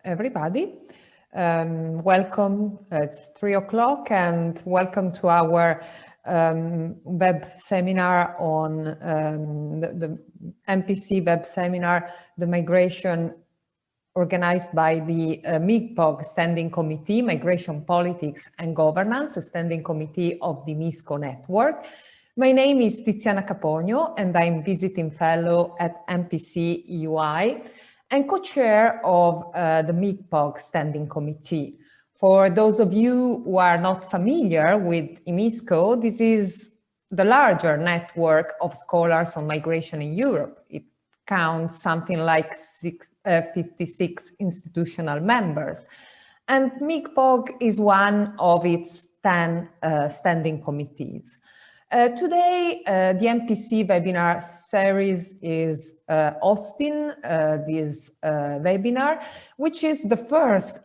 Everybody. Welcome. It's 3 o'clock and welcome to our web seminar on the MPC web seminar, the migration organized by the MiGPoG Standing Committee, Migration Politics and Governance, a standing committee of the Imiscoe network. My name is Tiziana Capogno and I'm visiting fellow at MPC UI and co-chair of the MiGPoG Standing Committee. For those of you who are not familiar with Imiscoe, this is the larger network of scholars on migration in Europe. It counts something like 56 institutional members. And MiGPoG is one of its 10 standing committees. Today, the MPC webinar series is hosting this webinar, which is the first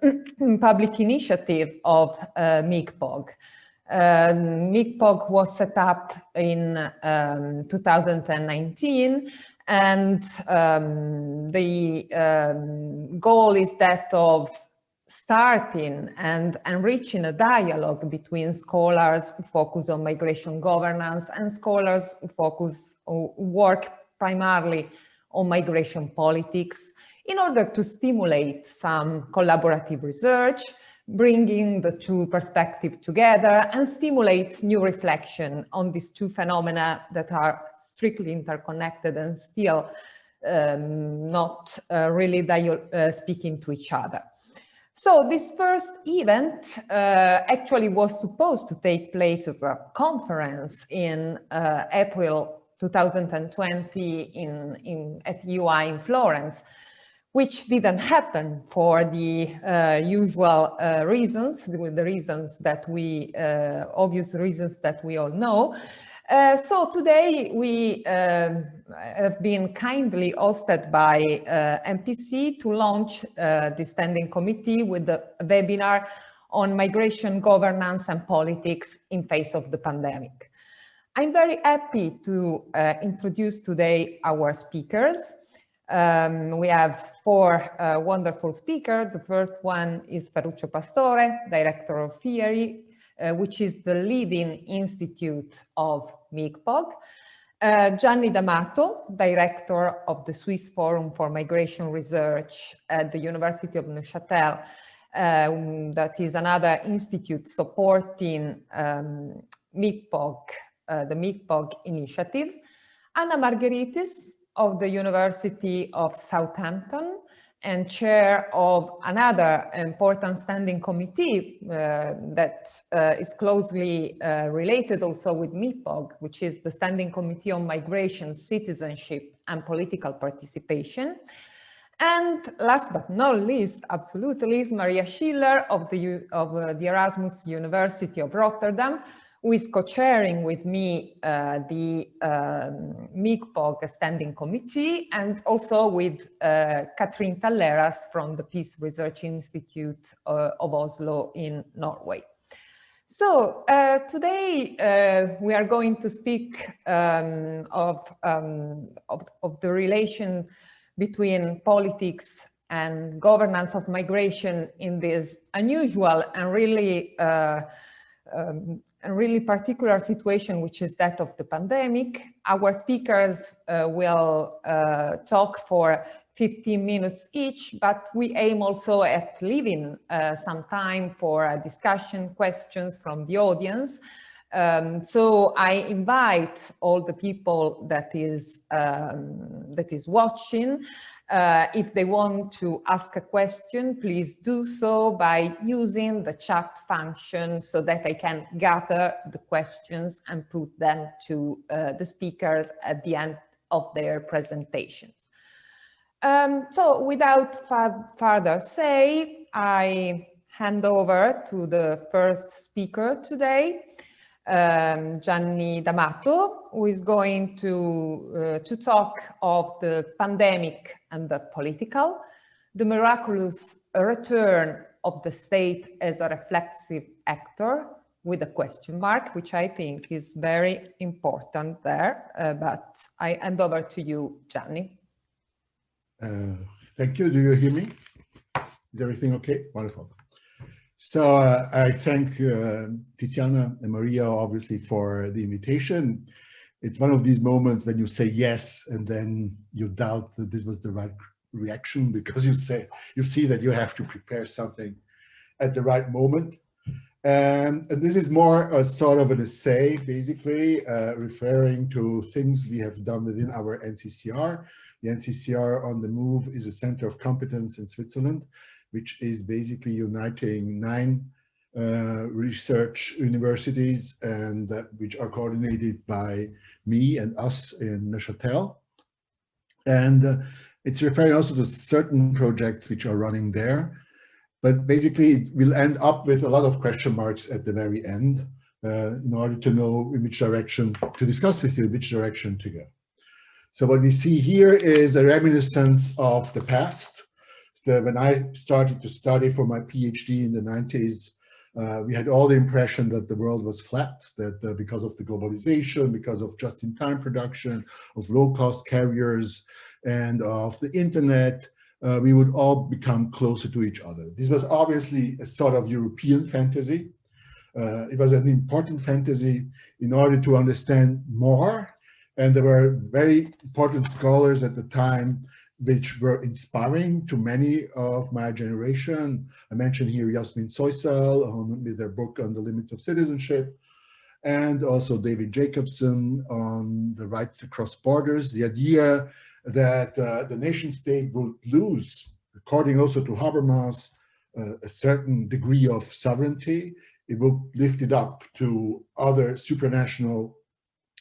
public initiative of MiGPoG. MiGPoG was set up in 2019, and the goal is that of starting and enriching a dialogue between scholars who focus on migration governance and scholars who work primarily on migration politics in order to stimulate some collaborative research, bringing the two perspectives together and stimulate new reflection on these two phenomena that are strictly interconnected and still not really speaking to each other. So this first event actually was supposed to take place as a conference in April 2020 at UI in Florence, which didn't happen for the usual reasons, the reasons that obvious reasons that we all know. So today we have been kindly hosted by MPC to launch the Standing Committee with the webinar on migration governance and politics in face of the pandemic. I'm very happy to introduce today our speakers. We have four wonderful speakers. The first one is Ferruccio Pastore, Director of FIERI, which is the leading institute of MiGPoG. Gianni D'Amato, Director of the Swiss Forum for Migration Research at the University of Neuchâtel, that is another institute supporting MiGPoG, the MiGPoG initiative. Anna Margheritis of the University of Southampton and chair of another important standing committee that is closely related also with MiGPoG, which is the Standing Committee on Migration, Citizenship and Political Participation. And last but not least, absolutely, is Maria Schiller of the Erasmus University of Rotterdam, who is co-chairing with me the MiGPoG Standing Committee, and also with Katrin Talleras from the Peace Research Institute of Oslo in Norway. So today we are going to speak of the relation between politics and governance of migration in this unusual and really particular situation, which is that of the pandemic. Our speakers will talk for 15 minutes each, but we aim also at leaving some time for discussion, questions from the audience. So I invite all the people that is watching, if they want to ask a question, please do so by using the chat function so that I can gather the questions and put them to the speakers at the end of their presentations. So without further say, I hand over to the first speaker today, Gianni D'Amato, who is going to talk of the pandemic and the political, the miraculous return of the state as a reflexive actor with a question mark, which I think is very important there, but I hand over to you, Gianni. Thank you. Do you hear me? Is everything okay? Wonderful. So I thank Tiziana and Maria, obviously, for the invitation. It's one of these moments when you say yes, and then you doubt that this was the right reaction, because you see that you have to prepare something at the right moment. And this is more a sort of an essay, basically, referring to things we have done within our NCCR. The NCCR on the Move is a center of competence in Switzerland, which is basically uniting 9 research universities, and which are coordinated by me and us in Neuchâtel. And it's referring also to certain projects which are running there. But basically, it will end up with a lot of question marks at the very end in order to know in which direction, to discuss with you which direction to go. So what we see here is a reminiscence of the past. So when I started to study for my PhD in the 90s, we had all the impression that the world was flat, that because of the globalization, because of just-in-time production, of low-cost carriers, and of the internet, we would all become closer to each other. This was obviously a sort of European fantasy. It was an important fantasy in order to understand more. And there were very important scholars at the time which were inspiring to many of my generation. I mentioned here Yasmin Soysal with their book on the limits of citizenship, and also David Jacobson on the rights across borders. The idea that the nation state will lose, according also to Habermas, a certain degree of sovereignty. It will lift it up to other supranational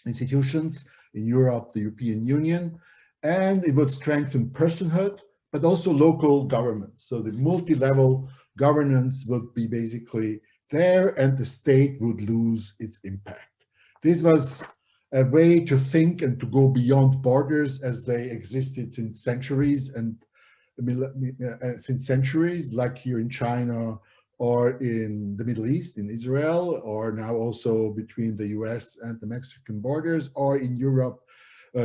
institutions in Europe, the European Union, and it would strengthen personhood, but also local governments. So the multi-level governance would be basically there, and the state would lose its impact. This was a way to think and to go beyond borders as they existed since centuries, and like here in China or in the Middle East, in Israel, or now also between the US and the Mexican borders, or in Europe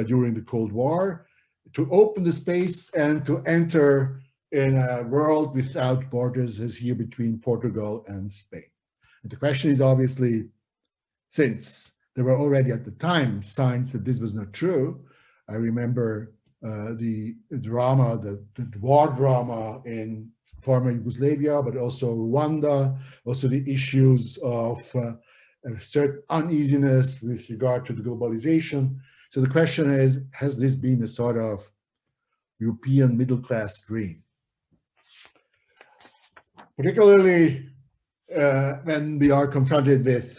during the Cold War, to open the space and to enter in a world without borders, as here between Portugal and Spain. And the question is obviously, since there were already at the time signs that this was not true. I remember the drama, the war drama in former Yugoslavia, but also Rwanda, also the issues of a certain uneasiness with regard to the globalization. So the question is, has this been a sort of European middle-class dream? Particularly when we are confronted with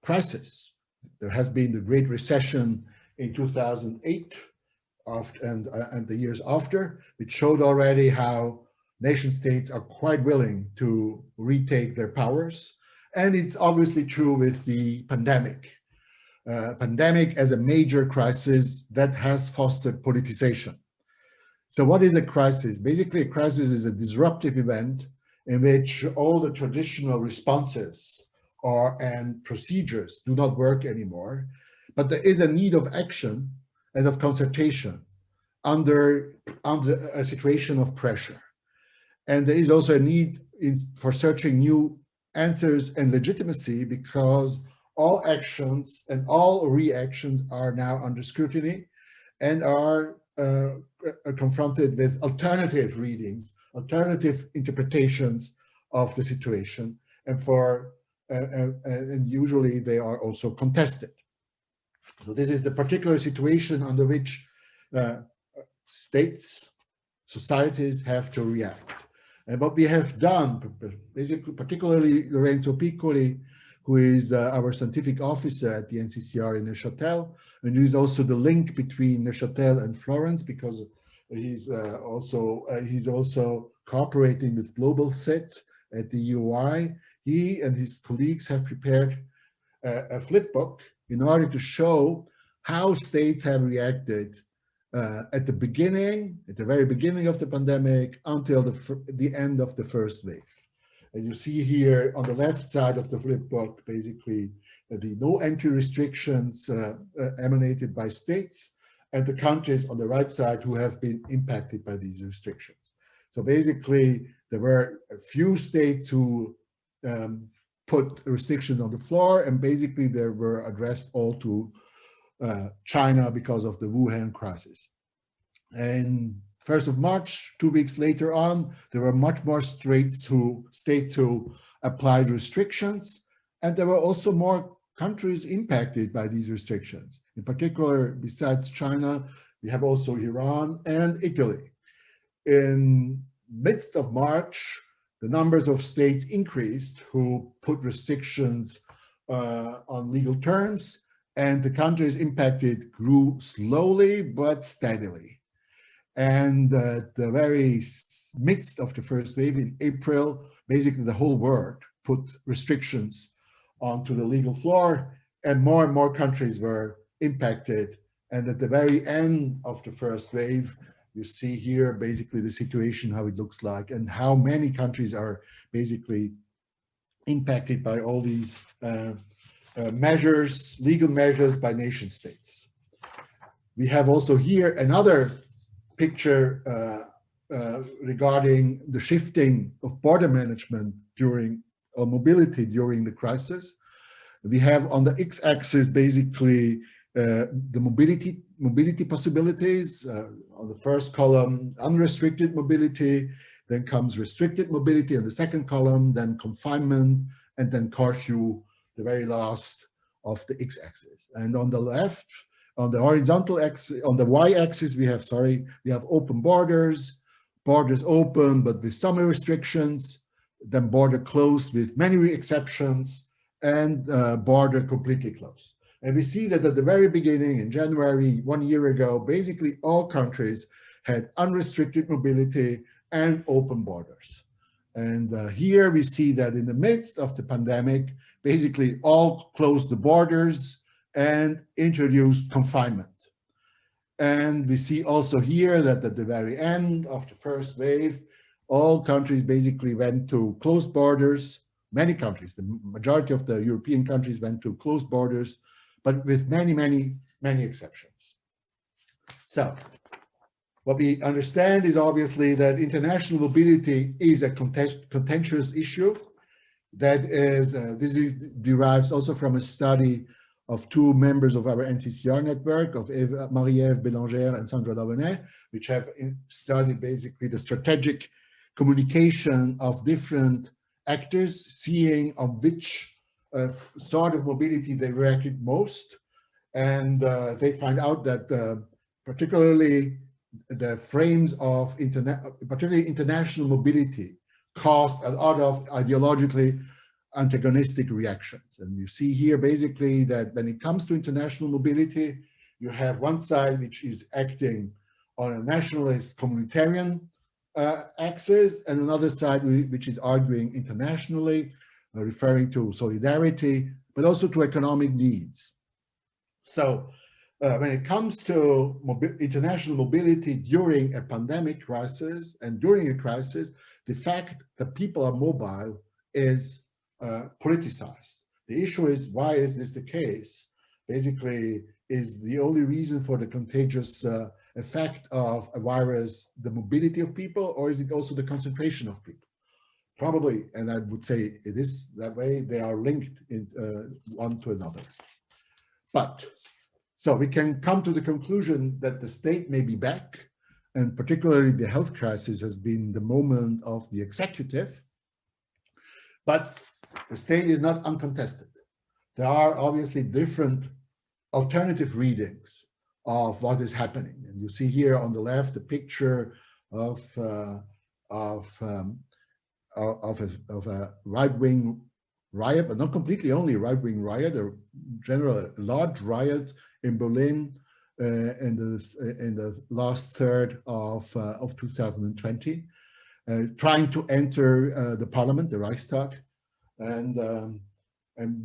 crisis. There has been the Great Recession in 2008 and the years after, which showed already how nation states are quite willing to retake their powers. And it's obviously true with the pandemic. Pandemic as a major crisis that has fostered politicization. So what is a crisis? Basically, a crisis is a disruptive event in which all the traditional responses and procedures do not work anymore, but there is a need of action and of consultation under a situation of pressure. And there is also a need for searching new answers and legitimacy, because all actions and all reactions are now under scrutiny and are confronted with alternative readings, alternative interpretations of the situation, and usually they are also contested. So this is the particular situation under which states, societies have to react. And what we have done, basically, particularly Lorenzo Piccoli, who is our scientific officer at the NCCR in Neuchâtel, and who is also the link between Neuchâtel and Florence, because he's also cooperating with Global SIT at the UI. He and his colleagues have prepared a flip book in order to show how states have reacted at the very beginning of the pandemic until the end of the first wave. And you see here on the left side of the flip book, basically the no entry restrictions emanated by states, and the countries on the right side who have been impacted by these restrictions. So basically, there were a few states who put restrictions on the floor, and basically they were addressed all to China because of the Wuhan crisis. And 1st of March, 2 weeks later on, there were much more states who applied restrictions, and there were also more countries impacted by these restrictions. In particular, besides China, we have also Iran and Italy. In midst of March, the numbers of states increased who put restrictions on legal terms, and the countries impacted grew slowly but steadily. And at the very midst of the first wave in April, basically the whole world put restrictions onto the legal floor, and more countries were impacted. And at the very end of the first wave, you see here basically the situation, how it looks like, and how many countries are basically impacted by all these measures, legal measures by nation states. We have also here another picture regarding the shifting of border management during or mobility during the crisis. We have on the x-axis basically the mobility possibilities. On the first column, unrestricted mobility, then comes restricted mobility on the second column, then confinement, and then curfew, the very last of the x-axis. And on the left, on the horizontal axis, on the y-axis, we have open borders open, but with some restrictions, then border closed with many exceptions, and border completely closed. And we see that at the very beginning, in January, 1 year ago, basically all countries had unrestricted mobility and open borders. And here we see that in the midst of the pandemic, basically all closed the borders and introduced confinement. And we see also here that at the very end of the first wave, all countries basically went to closed borders. Many countries, the majority of the European countries went to closed borders, but with many exceptions. So what we understand is obviously that international mobility is a contentious issue. That is, derives also from a study of two members of our NCCR network, of Marie-Ève Bélanger and Sandra Lavenet, which have studied basically the strategic communication of different actors, seeing on which sort of mobility they reacted most. And they find out that particularly the frames of particularly international mobility caused a lot of ideologically antagonistic reactions. And you see here basically that when it comes to international mobility, you have one side which is acting on a nationalist communitarian axis, and another side which is arguing internationally, referring to solidarity, but also to economic needs. So when it comes to international mobility during a pandemic crisis and during a crisis, the fact that people are mobile is politicized. The issue is, why is this the case? Basically, is the only reason for the contagious effect of a virus the mobility of people, or is it also the concentration of people? Probably, and I would say it is that way, they are linked one to another. But, so we can come to the conclusion that the state may be back, and particularly the health crisis has been the moment of the executive, but the state is not uncontested. There are obviously different alternative readings of what is happening. And you see here on the left a picture of a right-wing riot, but not completely only right-wing riot, a large riot in Berlin in the last third of 2020, trying to enter the parliament, the Reichstag, and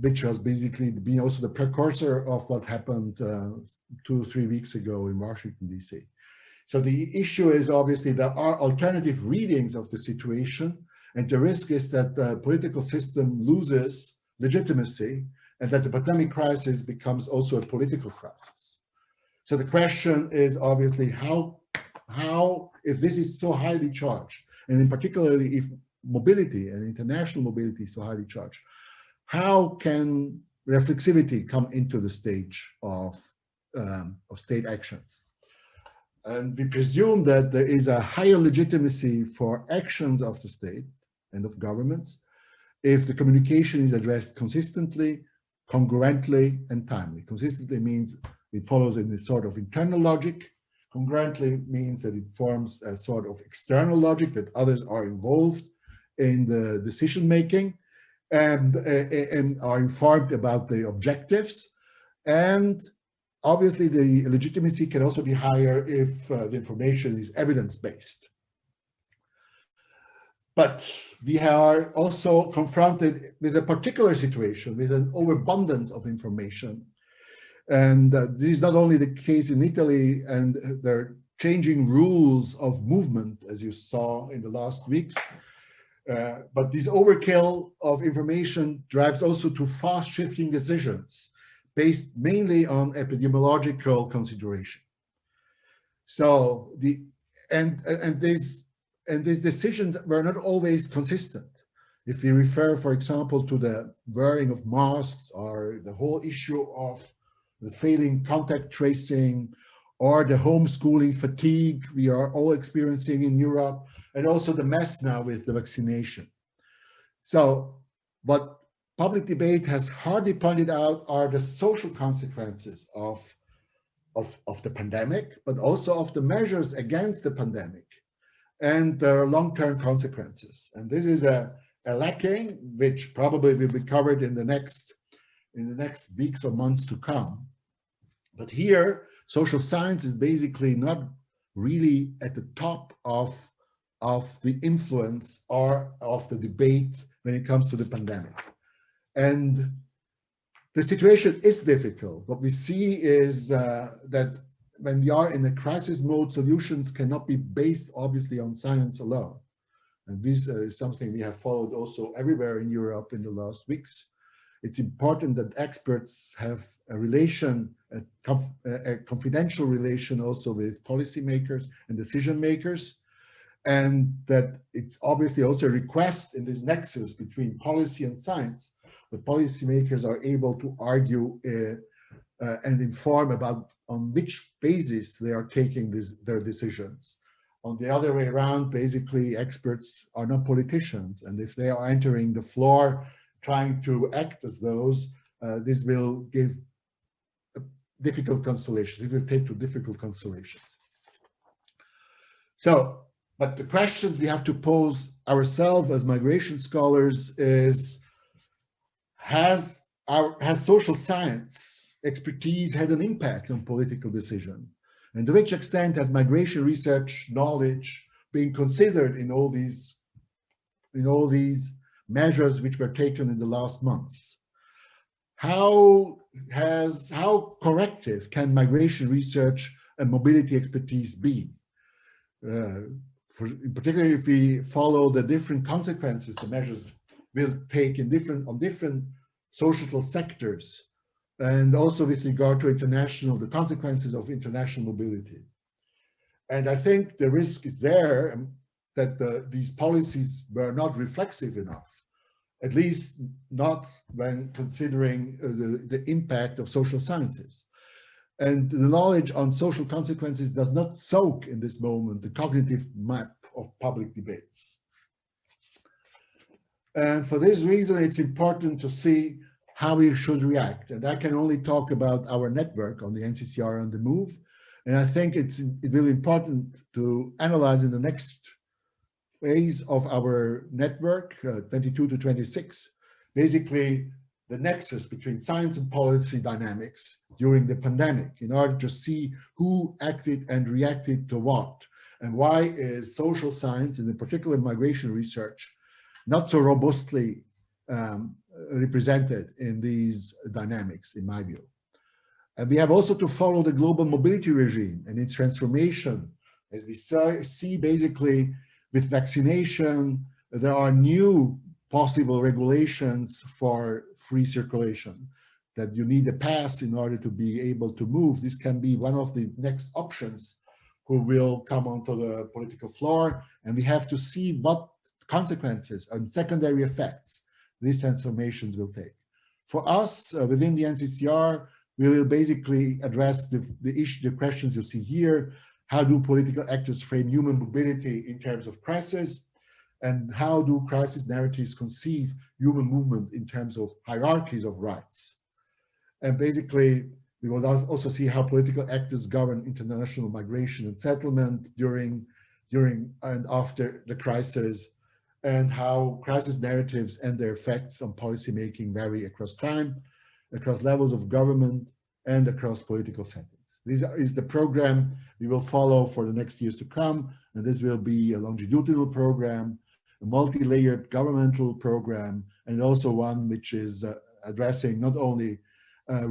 which has basically been also the precursor of what happened 2 or 3 weeks ago in Washington, D.C. So the issue is obviously there are alternative readings of the situation, and the risk is that the political system loses legitimacy and that the pandemic crisis becomes also a political crisis. So the question is obviously how, if this is so highly charged, and in particularly if mobility and international mobility is so highly charged, how can reflexivity come into the stage of state actions? And we presume that there is a higher legitimacy for actions of the state and of governments if the communication is addressed consistently, congruently, and timely. Consistently means it follows in this sort of internal logic. Congruently means that it forms a sort of external logic, that others are involved in the decision making and are informed about the objectives. And obviously the legitimacy can also be higher if the information is evidence-based. But we are also confronted with a particular situation, with an overabundance of information. And this is not only the case in Italy, and there are changing rules of movement, as you saw in the last weeks. But this overkill of information drives also to fast shifting decisions based mainly on epidemiological consideration. So these decisions were not always consistent. If we refer, for example, to the wearing of masks, or the whole issue of the failing contact tracing, or the homeschooling fatigue we are all experiencing in Europe, and also the mess now with the vaccination. So what public debate has hardly pointed out are the social consequences of the pandemic, but also of the measures against the pandemic and their long-term consequences. And this is a lacking, which probably will be covered in the next weeks or months to come. But here, social science is basically not really at the top of the influence or of the debate when it comes to the pandemic. And the situation is difficult. What we see is that when we are in a crisis mode, solutions cannot be based obviously on science alone. And this is something we have followed also everywhere in Europe in the last weeks. It's important that experts have a relation, a confidential relation also with policymakers and decision makers, and that it's obviously also a request in this nexus between policy and science, that policymakers are able to argue and inform about on which basis they are taking their decisions. On the other way around, basically experts are not politicians, and if they are entering the floor trying to act as those, this will give difficult constellations. It will take to difficult constellations. So, but the questions we have to pose ourselves as migration scholars is, has social science expertise had an impact on political decision? And to which extent has migration research knowledge been considered in all these measures which were taken in the last months? How corrective can migration research and mobility expertise be? Particularly if we follow the different consequences the measures will take on different social sectors, and also with regard to the consequences of international mobility. And I think the risk is there that these policies were not reflexive enough, at least not when considering the impact of social sciences. And the knowledge on social consequences does not soak in this moment the cognitive map of public debates. And for this reason, it's important to see how we should react. And I can only talk about our network on the NCCR on the Move. And I think it will be important to analyze in the next phase of our network, 22 to 26, basically the nexus between science and policy dynamics during the pandemic, in order to see who acted and reacted to what, and why is social science, and in particular migration research, not so robustly represented in these dynamics, in my view. And we have also to follow the global mobility regime and its transformation. As we see basically with vaccination, there are new possible regulations for free circulation. that you need a pass in order to be able to move. This can be one of the next options who will come onto the political floor, and we have to see what consequences and secondary effects these transformations will take. For us, within the NCCR, we will basically address the questions you see here. How do political actors frame human mobility in terms of crisis? And how do crisis narratives conceive human movement in terms of hierarchies of rights? And basically, we will also see how political actors govern international migration and settlement during and after the crisis, and how crisis narratives and their effects on policymaking vary across time, across levels of government, and across political settings. This is the program we will follow for the next years to come, and this will be a longitudinal program, a multi-layered governmental program, and also one which is addressing not only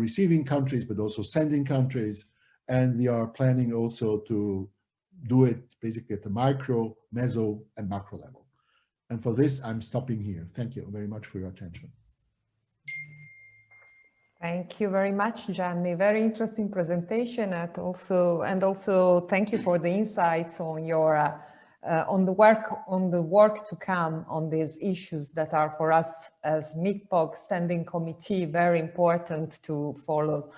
receiving countries, but also sending countries. And we are planning also to do it basically at the micro, meso, and macro level. And for this, I'm stopping here. Thank you very much for your attention. Thank you very much, Gianni. Very interesting presentation, and also thank you for the insights on your on the work to come on these issues that are for us as MiGPoG Standing Committee very important to follow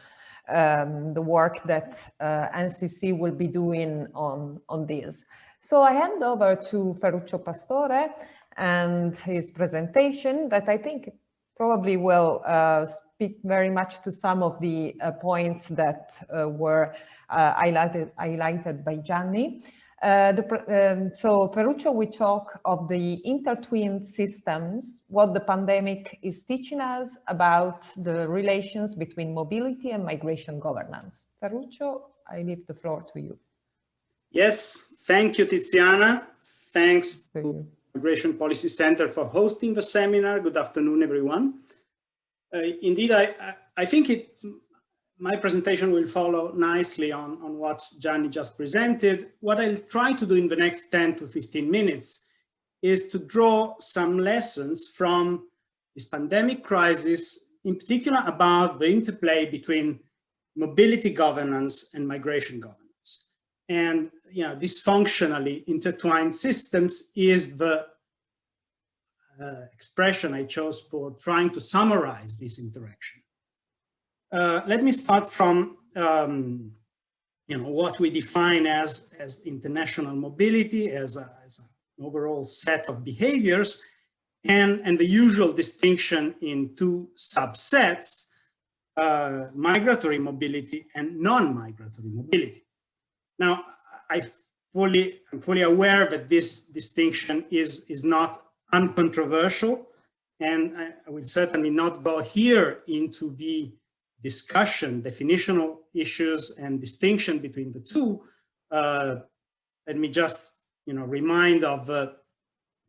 the work that NCC will be doing on this. So I hand over to Ferruccio Pastore and his presentation that I think probably will speak very much to some of the points that were highlighted by Gianni. So Ferruccio will talk of the intertwined systems, what the pandemic is teaching us about the relations between mobility and migration governance. Ferruccio, I leave the floor to you. Yes, thank you, Tiziana. Thanks to Migration Policy Center for hosting the seminar. Good afternoon, everyone. Indeed, I think my presentation will follow nicely on what Gianni just presented. What I'll try to do in the next 10 to 15 minutes is to draw some lessons from this pandemic crisis, in particular about the interplay between mobility governance and migration governance. And these functionally intertwined systems is the expression I chose for trying to summarize this interaction. Let me start from what we define as international mobility, as an overall set of behaviors, and the usual distinction in two subsets, migratory mobility and non-migratory mobility. Now, I'm fully aware that this distinction is not uncontroversial, and I will certainly not go here into the discussion, definitional issues and distinction between the two. Let me just remind of the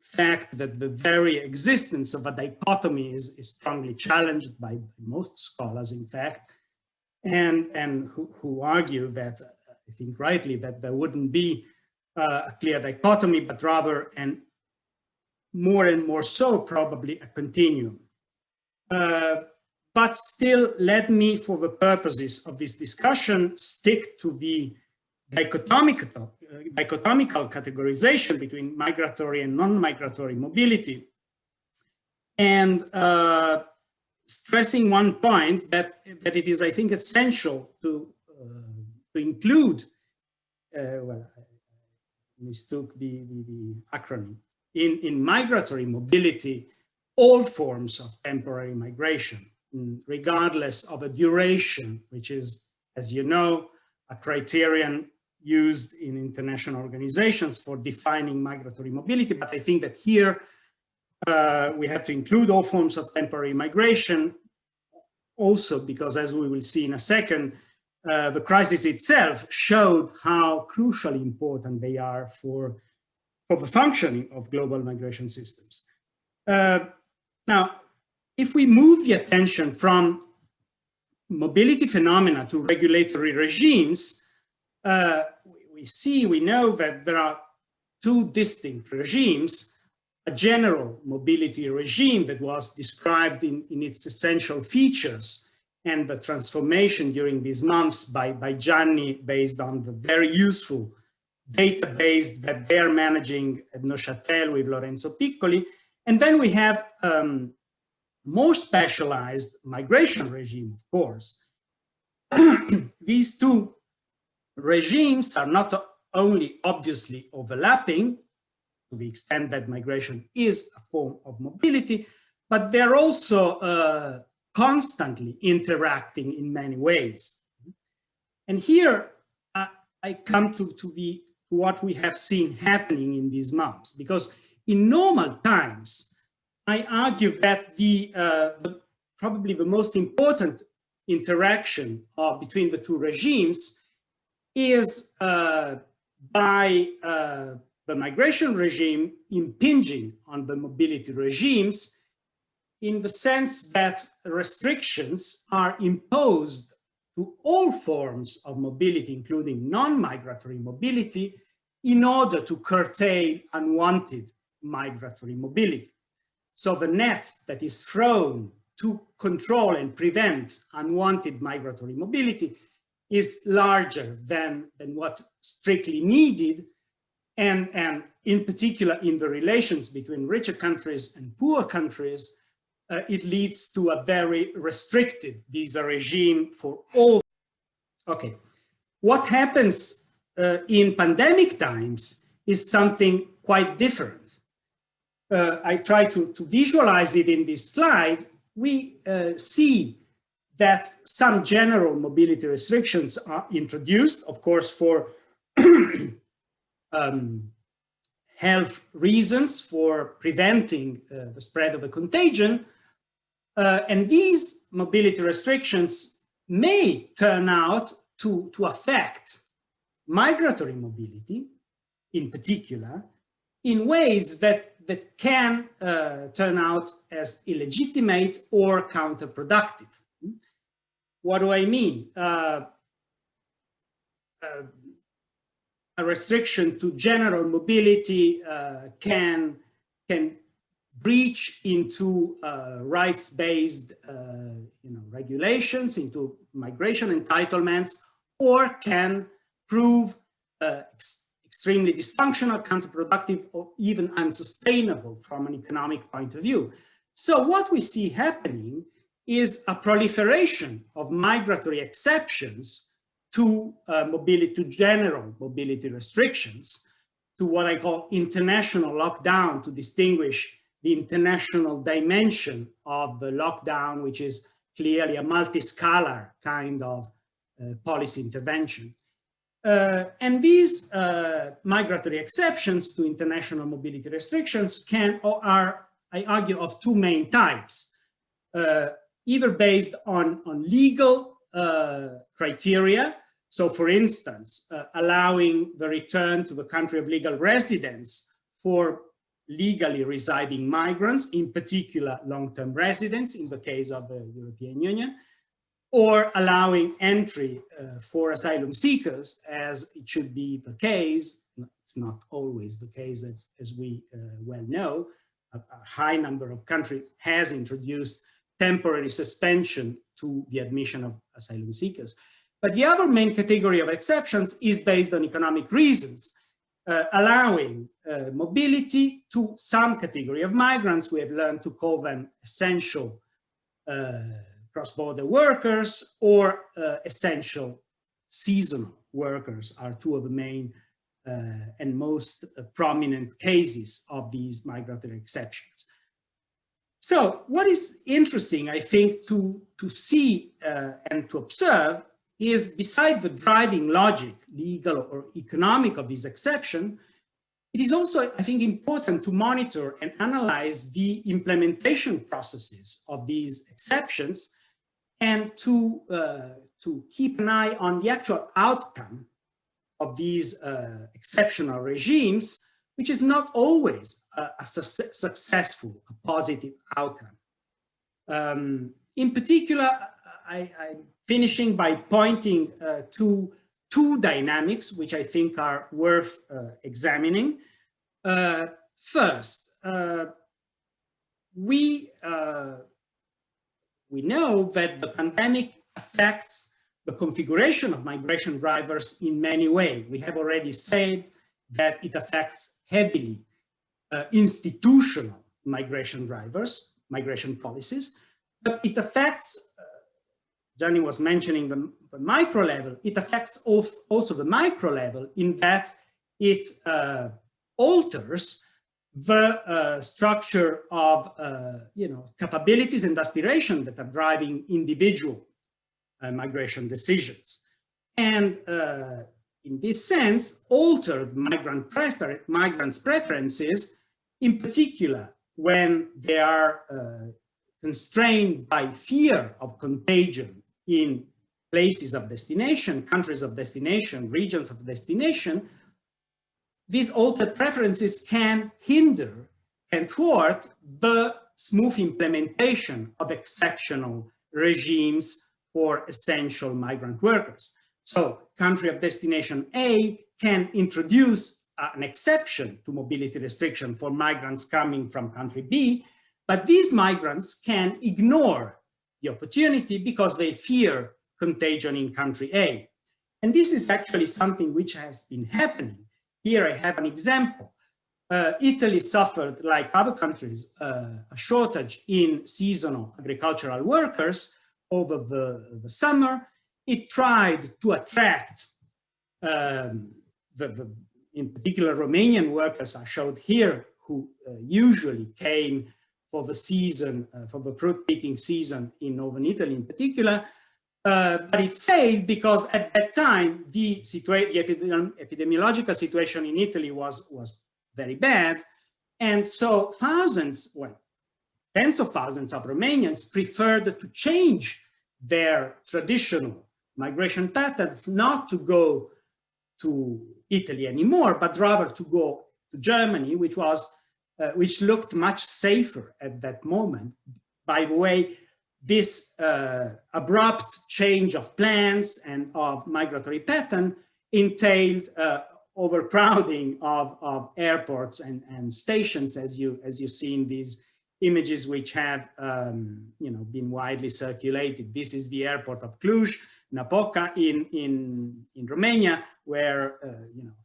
fact that the very existence of a dichotomy is strongly challenged by most scholars, in fact, and who argue that, I think rightly, that there wouldn't be a clear dichotomy, but rather, and more so, probably a continuum. But still, let me, for the purposes of this discussion, stick to the dichotomical categorization between migratory and non-migratory mobility, and stressing one point that it is, I think, essential to include, well, I mistook the acronym, in migratory mobility, all forms of temporary migration, regardless of a duration, which is, as you know, a criterion used in international organizations for defining migratory mobility. But I think that here we have to include all forms of temporary migration, also because, as we will see in a second, the crisis itself showed how crucially important they are for the functioning of global migration systems. Now, if we move the attention from mobility phenomena to regulatory regimes, we know that there are two distinct regimes: a general mobility regime that was described in its essential features and the transformation during these months by Gianni based on the very useful database that they're managing at Neuchâtel with Lorenzo Piccoli. And then we have more specialized migration regime, of course. These two regimes are not only obviously overlapping to the extent that migration is a form of mobility, but they're also constantly interacting in many ways. And here I come to what we have seen happening in these months, because in normal times, I argue that probably the most important interaction between the two regimes is by the migration regime impinging on the mobility regimes, in the sense that restrictions are imposed to all forms of mobility, including non-migratory mobility, in order to curtail unwanted migratory mobility. So the net that is thrown to control and prevent unwanted migratory mobility is larger than what strictly needed, and in particular in the relations between richer countries and poor countries, it leads to a very restricted visa regime for all. Okay, what happens in pandemic times is something quite different. I try to visualize it in this slide. We see that some general mobility restrictions are introduced, of course, for health reasons, for preventing the spread of a contagion. And these mobility restrictions may turn out to affect migratory mobility, in particular, in ways that can turn out as illegitimate or counterproductive. What do I mean? A restriction to general mobility can breach into rights-based regulations, into migration entitlements, or can prove extremely dysfunctional, counterproductive, or even unsustainable from an economic point of view. So what we see happening is a proliferation of migratory exceptions to mobility, to general mobility restrictions, to what I call international lockdown, to distinguish the international dimension of the lockdown, which is clearly a multiscalar kind of policy intervention. And these migratory exceptions to international mobility restrictions are, I argue, of two main types, either based on legal criteria. So for instance, allowing the return to the country of legal residence for legally residing migrants, in particular long-term residents in the case of the European Union, or allowing entry for asylum seekers, as it should be the case. It's not always the case, as we well know. A high number of countries has introduced temporary suspension to the admission of asylum seekers. But the other main category of exceptions is based on economic reasons, allowing mobility to some category of migrants. We have learned to call them essential cross-border workers, or essential seasonal workers are two of the main and most prominent cases of these migratory exceptions. So what is interesting, I think, to see and to observe is, beside the driving logic, legal or economic, of this exception, it is also, I think, important to monitor and analyze the implementation processes of these exceptions, and to keep an eye on the actual outcome of these exceptional regimes, which is not always a successful, a positive outcome. In particular, I'm finishing by pointing to two dynamics which I think are worth examining. First, we we know that the pandemic affects the configuration of migration drivers in many ways. We have already said that it affects heavily institutional migration drivers, migration policies, but it affects, Gianni was mentioning the micro level, it affects also the micro level in that it alters the structure of capabilities and aspirations that are driving individual migration decisions. And in this sense, altered migrants' preferences, in particular when they are constrained by fear of contagion in places of destination, countries of destination, regions of destination, these altered preferences can hinder and thwart the smooth implementation of exceptional regimes for essential migrant workers. So, country of destination A can introduce an exception to mobility restriction for migrants coming from country B, but these migrants can ignore the opportunity because they fear contagion in country A. And this is actually something which has been happening. Here I have an example. Italy suffered, like other countries, a shortage in seasonal agricultural workers over the summer. It tried to attract, in particular, Romanian workers are showed here, who usually came for the season, for the fruit picking season in northern Italy in particular. But it failed because at that time, the epidemiological situation in Italy was very bad. And so thousands, well, tens of thousands of Romanians preferred to change their traditional migration patterns, not to go to Italy anymore, but rather to go to Germany, which looked much safer at that moment. By the way, this abrupt change of plans and of migratory pattern entailed overcrowding of airports and stations, as you see in these images, which have been widely circulated. This is the airport of Cluj-Napoca in Romania, where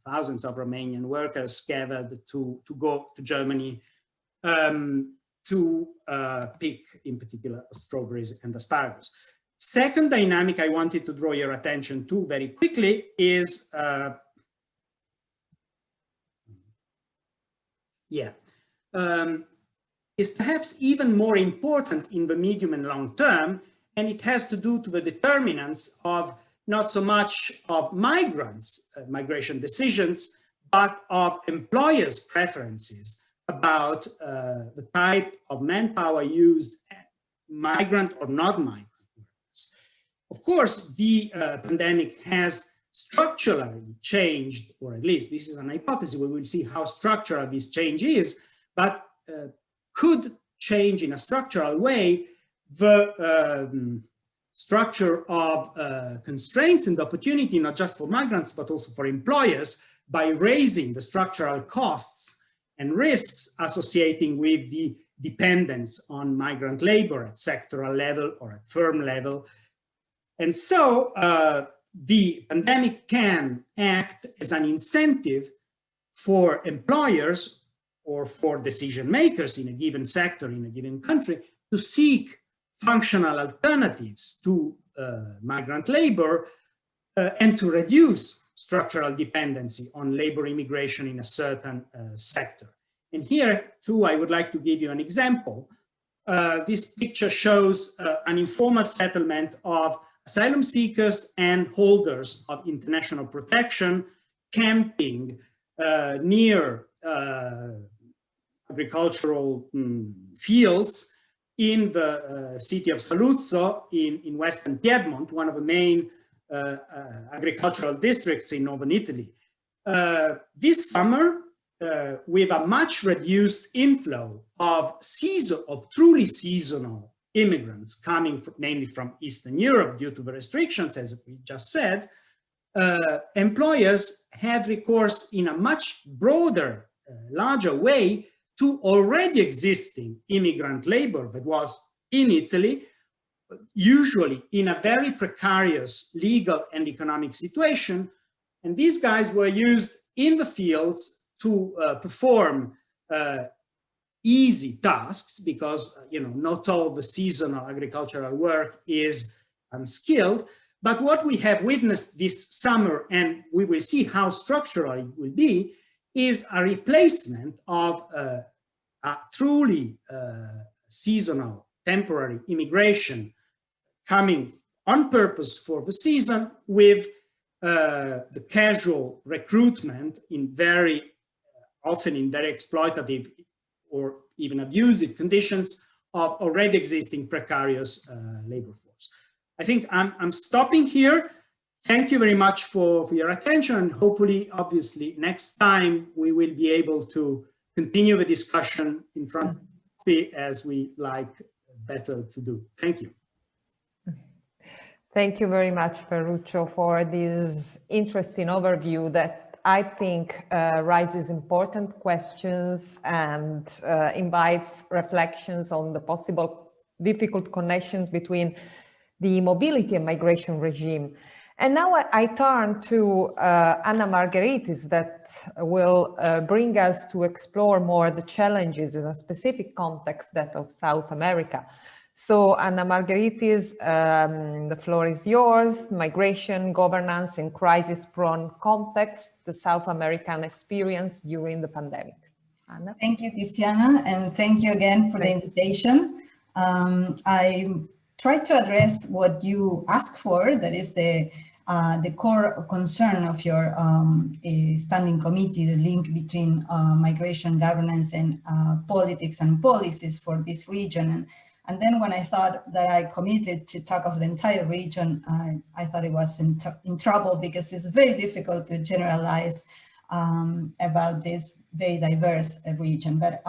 thousands of Romanian workers gathered to go to Germany to pick, in particular, strawberries and asparagus. Second dynamic I wanted to draw your attention to very quickly is, is perhaps even more important in the medium and long term, and it has to do to the determinants of not so much of migrants' migration decisions, but of employers' preferences about the type of manpower used, migrant or not migrant workers. Of course, the pandemic has structurally changed, or at least this is an hypothesis. We will see how structural this change is, but could change in a structural way the structure of constraints and opportunity, not just for migrants, but also for employers, by raising the structural costs and risks associating with the dependence on migrant labor at sectoral level or at firm level. And so the pandemic can act as an incentive for employers or for decision makers in a given sector, in a given country, to seek functional alternatives to migrant labor and to reduce structural dependency on labor immigration in a certain sector. And here, too, I would like to give you an example. This picture shows an informal settlement of asylum seekers and holders of international protection camping near agricultural fields in the city of Saluzzo in western Piedmont, one of the main agricultural districts in northern Italy. This summer, with a much reduced inflow of truly seasonal immigrants coming mainly from Eastern Europe due to the restrictions, as we just said, employers had recourse in a much broader, larger way to already existing immigrant labor that was in Italy, usually in a very precarious legal and economic situation. And these guys were used in the fields to perform easy tasks, because not all the seasonal agricultural work is unskilled. But what we have witnessed this summer, and we will see how structural it will be, is a replacement of a truly seasonal, temporary immigration coming on purpose for the season with the casual recruitment in very often in very exploitative or even abusive conditions of already existing precarious labor force. I think I'm stopping here. Thank you very much for your attention, and hopefully, obviously, next time we will be able to continue the discussion in front of me as we like better to do. Thank you. Thank you very much, Ferruccio, for this interesting overview that I think raises important questions and invites reflections on the possible difficult connections between the mobility and migration regime. And now I turn to Anna Margaritis, that will bring us to explore more the challenges in a specific context, that of South America. So Anna Margaritis, the floor is yours. Migration, governance in crisis-prone context, the South American experience during the pandemic. Anna? Thank you, Tiziana, and thank you again for the invitation. I tried to address what you asked for, that is the core concern of your standing committee, the link between migration governance and politics and policies for this region. And then when I thought that I committed to talk of the entire region, I thought it was in trouble, because it's very difficult to generalize about this very diverse region. But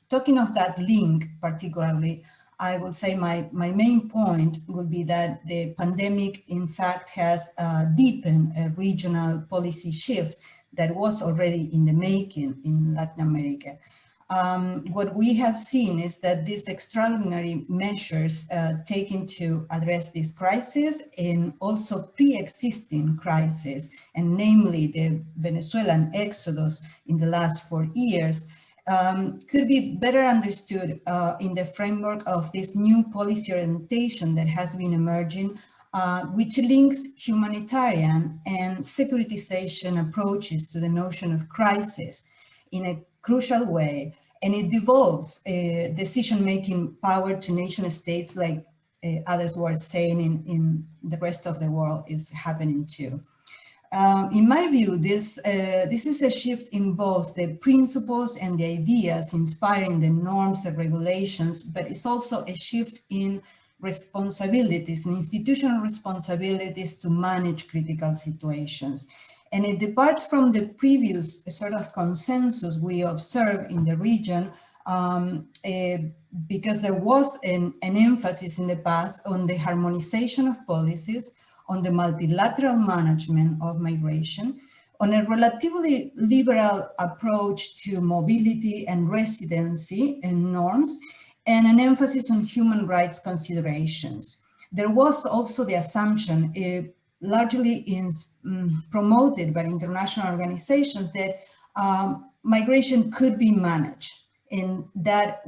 talking of that link particularly, I would say my main point would be that the pandemic, in fact, has deepened a regional policy shift that was already in the making in Latin America. What we have seen is that these extraordinary measures taken to address this crisis, and also pre-existing crisis, and namely the Venezuelan exodus in the last 4 years, could be better understood in the framework of this new policy orientation that has been emerging, which links humanitarian and securitization approaches to the notion of crisis in a crucial way, and it devolves decision-making power to nation states, like others were saying in the rest of the world is happening too. In my view, this is a shift in both the principles and the ideas inspiring the norms and regulations, but it's also a shift in responsibilities and institutional responsibilities to manage critical situations. And it departs from the previous sort of consensus we observed in the region, because there was an emphasis in the past on the harmonization of policies, on the multilateral management of migration, on a relatively liberal approach to mobility and residency and norms, and an emphasis on human rights considerations. There was also the assumption, largely promoted by international organizations, that migration could be managed, and that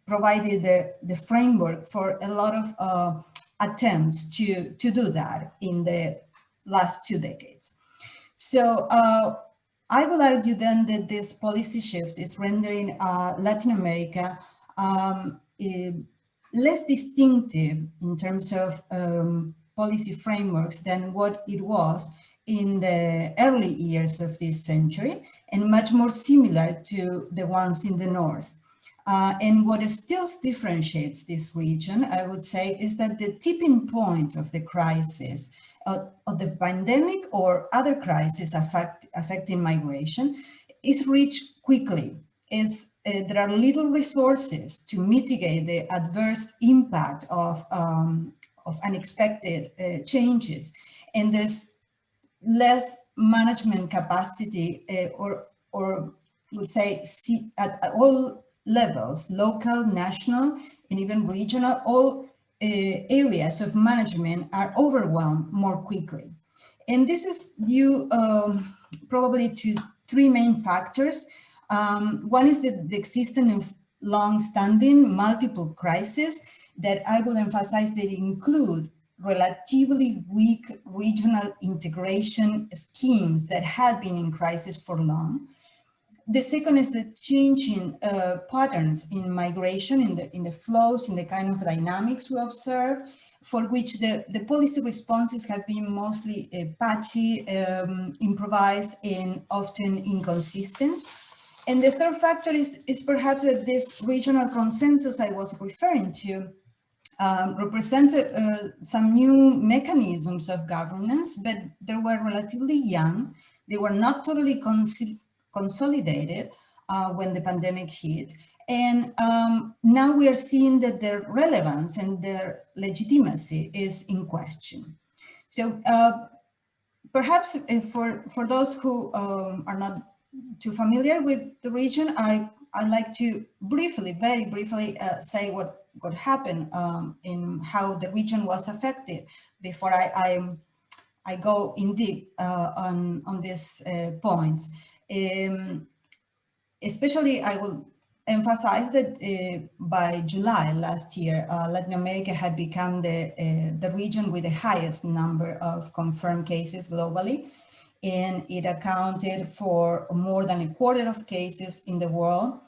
provided the framework for a lot of attempts to do that in the last 2 decades. So I will argue then that this policy shift is rendering Latin America less distinctive in terms of policy frameworks than what it was in the early years of this century, and much more similar to the ones in the north. And what still differentiates this region, I would say, is that the tipping point of the crisis, of the pandemic or other crises affecting migration, is reached quickly. There are little resources to mitigate the adverse impact of unexpected changes, and there's less management capacity, or would say at all levels, local, national, and even regional, all areas of management are overwhelmed more quickly. And this is due probably to three main factors. One is the existence of long-standing multiple crises that I will emphasize that include relatively weak regional integration schemes that had been in crisis for long. The second is the changing patterns in migration, in the flows, in the kind of dynamics we observe, for which the policy responses have been mostly patchy, improvised, and often inconsistent. And the third factor is perhaps that this regional consensus I was referring to represented some new mechanisms of governance, but they were relatively young. They were not totally consolidated when the pandemic hit. And now we are seeing that their relevance and their legitimacy is in question. So perhaps for those who are not too familiar with the region, I'd like to briefly, very briefly say what happened in how the region was affected before I go in deep on these points. Especially, I will emphasize that by July last year, Latin America had become the region with the highest number of confirmed cases globally, and it accounted for more than a quarter of cases in the world.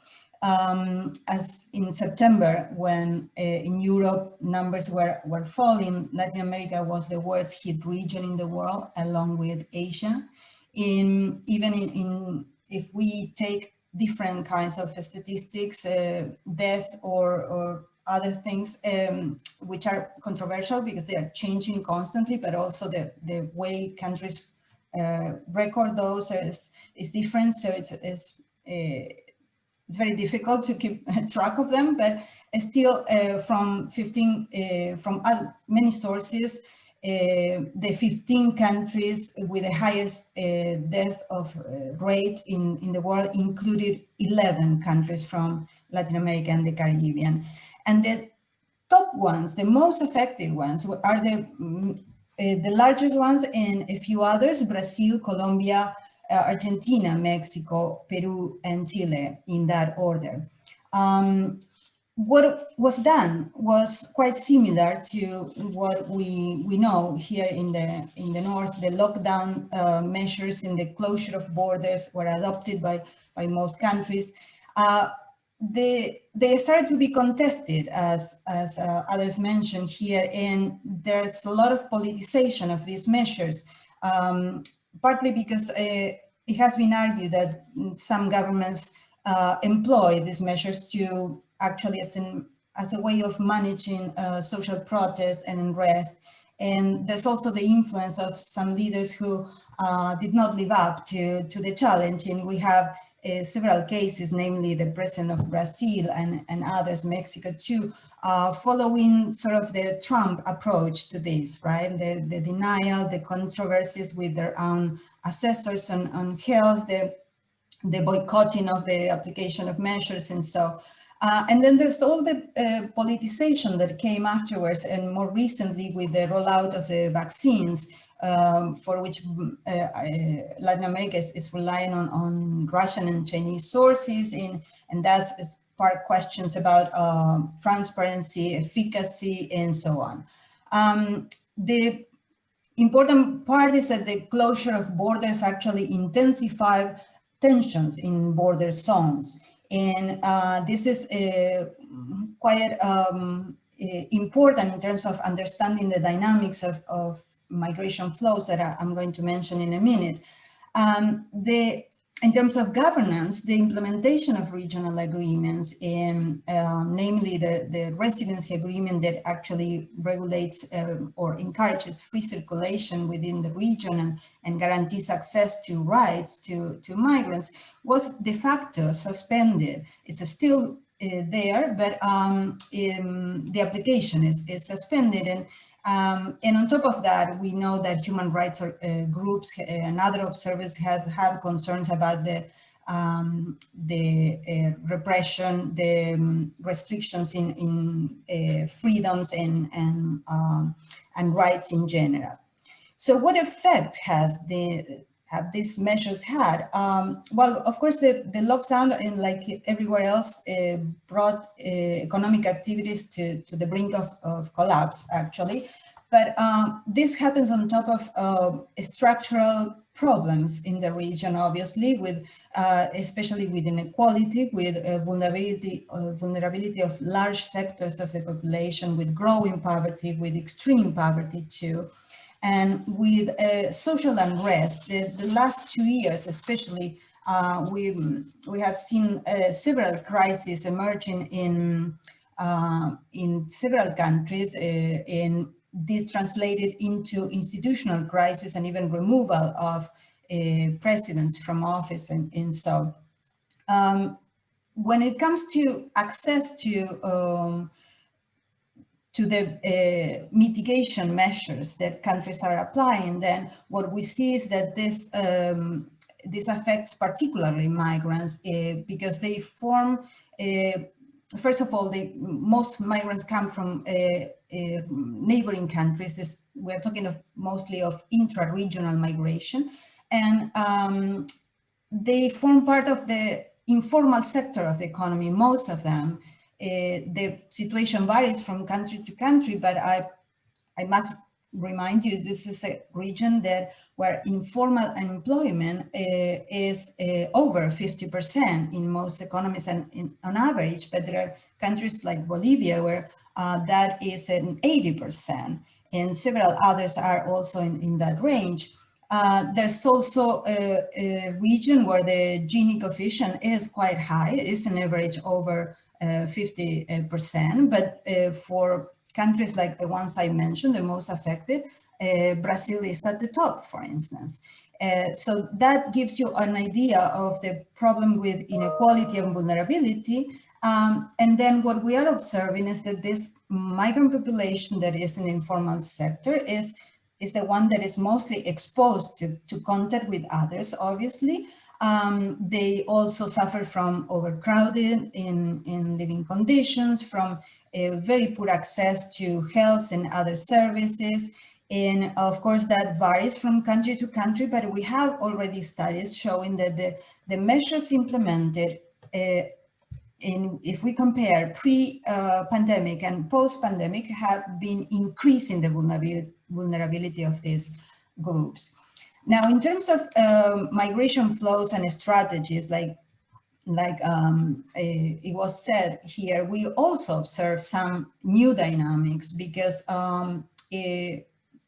As in September, when in Europe numbers were falling, Latin America was the worst hit region in the world, along with Asia. If we take different kinds of statistics, deaths or other things, which are controversial because they are changing constantly, but also the way countries record those is different. So it's very difficult to keep track of them, but still from many sources, the 15 countries with the highest death of rate in the world included 11 countries from Latin America and the Caribbean. And the top ones, the most affected ones, are the largest ones and a few others: Brazil, Colombia, Argentina, Mexico, Peru, and Chile, in that order. What was done was quite similar to what we know here in the north. The lockdown measures and the closure of borders were adopted by most countries. They started to be contested, as others mentioned here, and there's a lot of politicization of these measures, partly because it has been argued that some governments employ these measures to actually as a way of managing social protests and unrest. And there's also the influence of some leaders who did not live up to the challenge. And we have several cases, namely the president of Brazil and others, Mexico too, following sort of the Trump approach to this, right? The denial, the controversies with their own assessors on health, the boycotting of the application of measures, and so. And then there's all the politicization that came afterwards, and more recently with the rollout of the vaccines, for which Latin America is relying on Russian and Chinese sources, and that's part questions about transparency, efficacy, and so on. The important part is that the closure of borders actually intensified tensions in border zones. And this is quite important in terms of understanding the dynamics of migration flows that I'm going to mention in a minute. In terms of governance, the implementation of regional agreements, and namely the residency agreement that actually regulates or encourages free circulation within the region and guarantees access to rights to migrants, was de facto suspended. It's still there, but the application is suspended. And on top of that, we know that human rights groups and other observers have concerns about the repression, the restrictions in freedoms and rights in general. So what effect have these measures had? Well, of course, the lockdown, and like everywhere else, brought economic activities to the brink of collapse, actually. But this happens on top of structural problems in the region, obviously, with especially with inequality, with vulnerability of large sectors of the population, with growing poverty, with extreme poverty too. And with social unrest, the last 2 years especially, we have seen several crises emerging in several countries, in this translated into institutional crisis and even removal of presidents from office and so. When it comes to access to the mitigation measures that countries are applying, then what we see is that this affects particularly migrants because they form, first of all, most migrants come from neighboring countries. We're talking mostly of intra-regional migration, and they form part of the informal sector of the economy, most of them. The situation varies from country to country, but I must remind you, this is a region where informal unemployment is over 50% in most economies and on average, but there are countries like Bolivia where that is an 80%, and several others are also in that range. There's also a region where the Gini coefficient is quite high. It's an average over 50%, but for countries like the ones I mentioned, the most affected, Brazil is at the top, for instance. So that gives you an idea of the problem with inequality and vulnerability. And then what we are observing is that this migrant population that is in the informal sector is the one that is mostly exposed to contact with others, obviously. They also suffer from overcrowded in living conditions, from very poor access to health and other services. And of course, that varies from country to country, but we have already studies showing that the measures implemented if we compare pre-pandemic and post-pandemic, have been increasing the vulnerability of these groups. Now, in terms of migration flows and strategies, like it was said here, we also observe some new dynamics because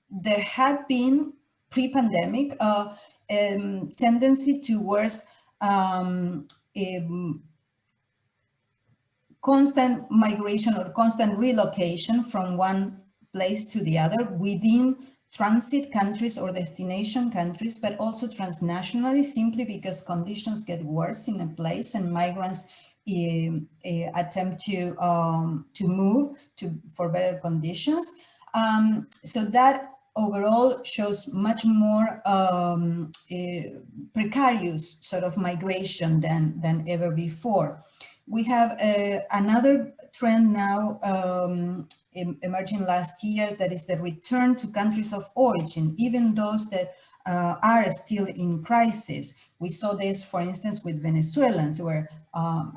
there had been pre-pandemic tendency towards constant migration or constant relocation from one place to the other within transit countries or destination countries, but also transnationally, simply because conditions get worse in a place and migrants attempt to move for better conditions. So that overall shows much more precarious sort of migration than ever before. We have another trend now emerging last year, that is the return to countries of origin, even those that are still in crisis. We saw this, for instance, with Venezuelans, where,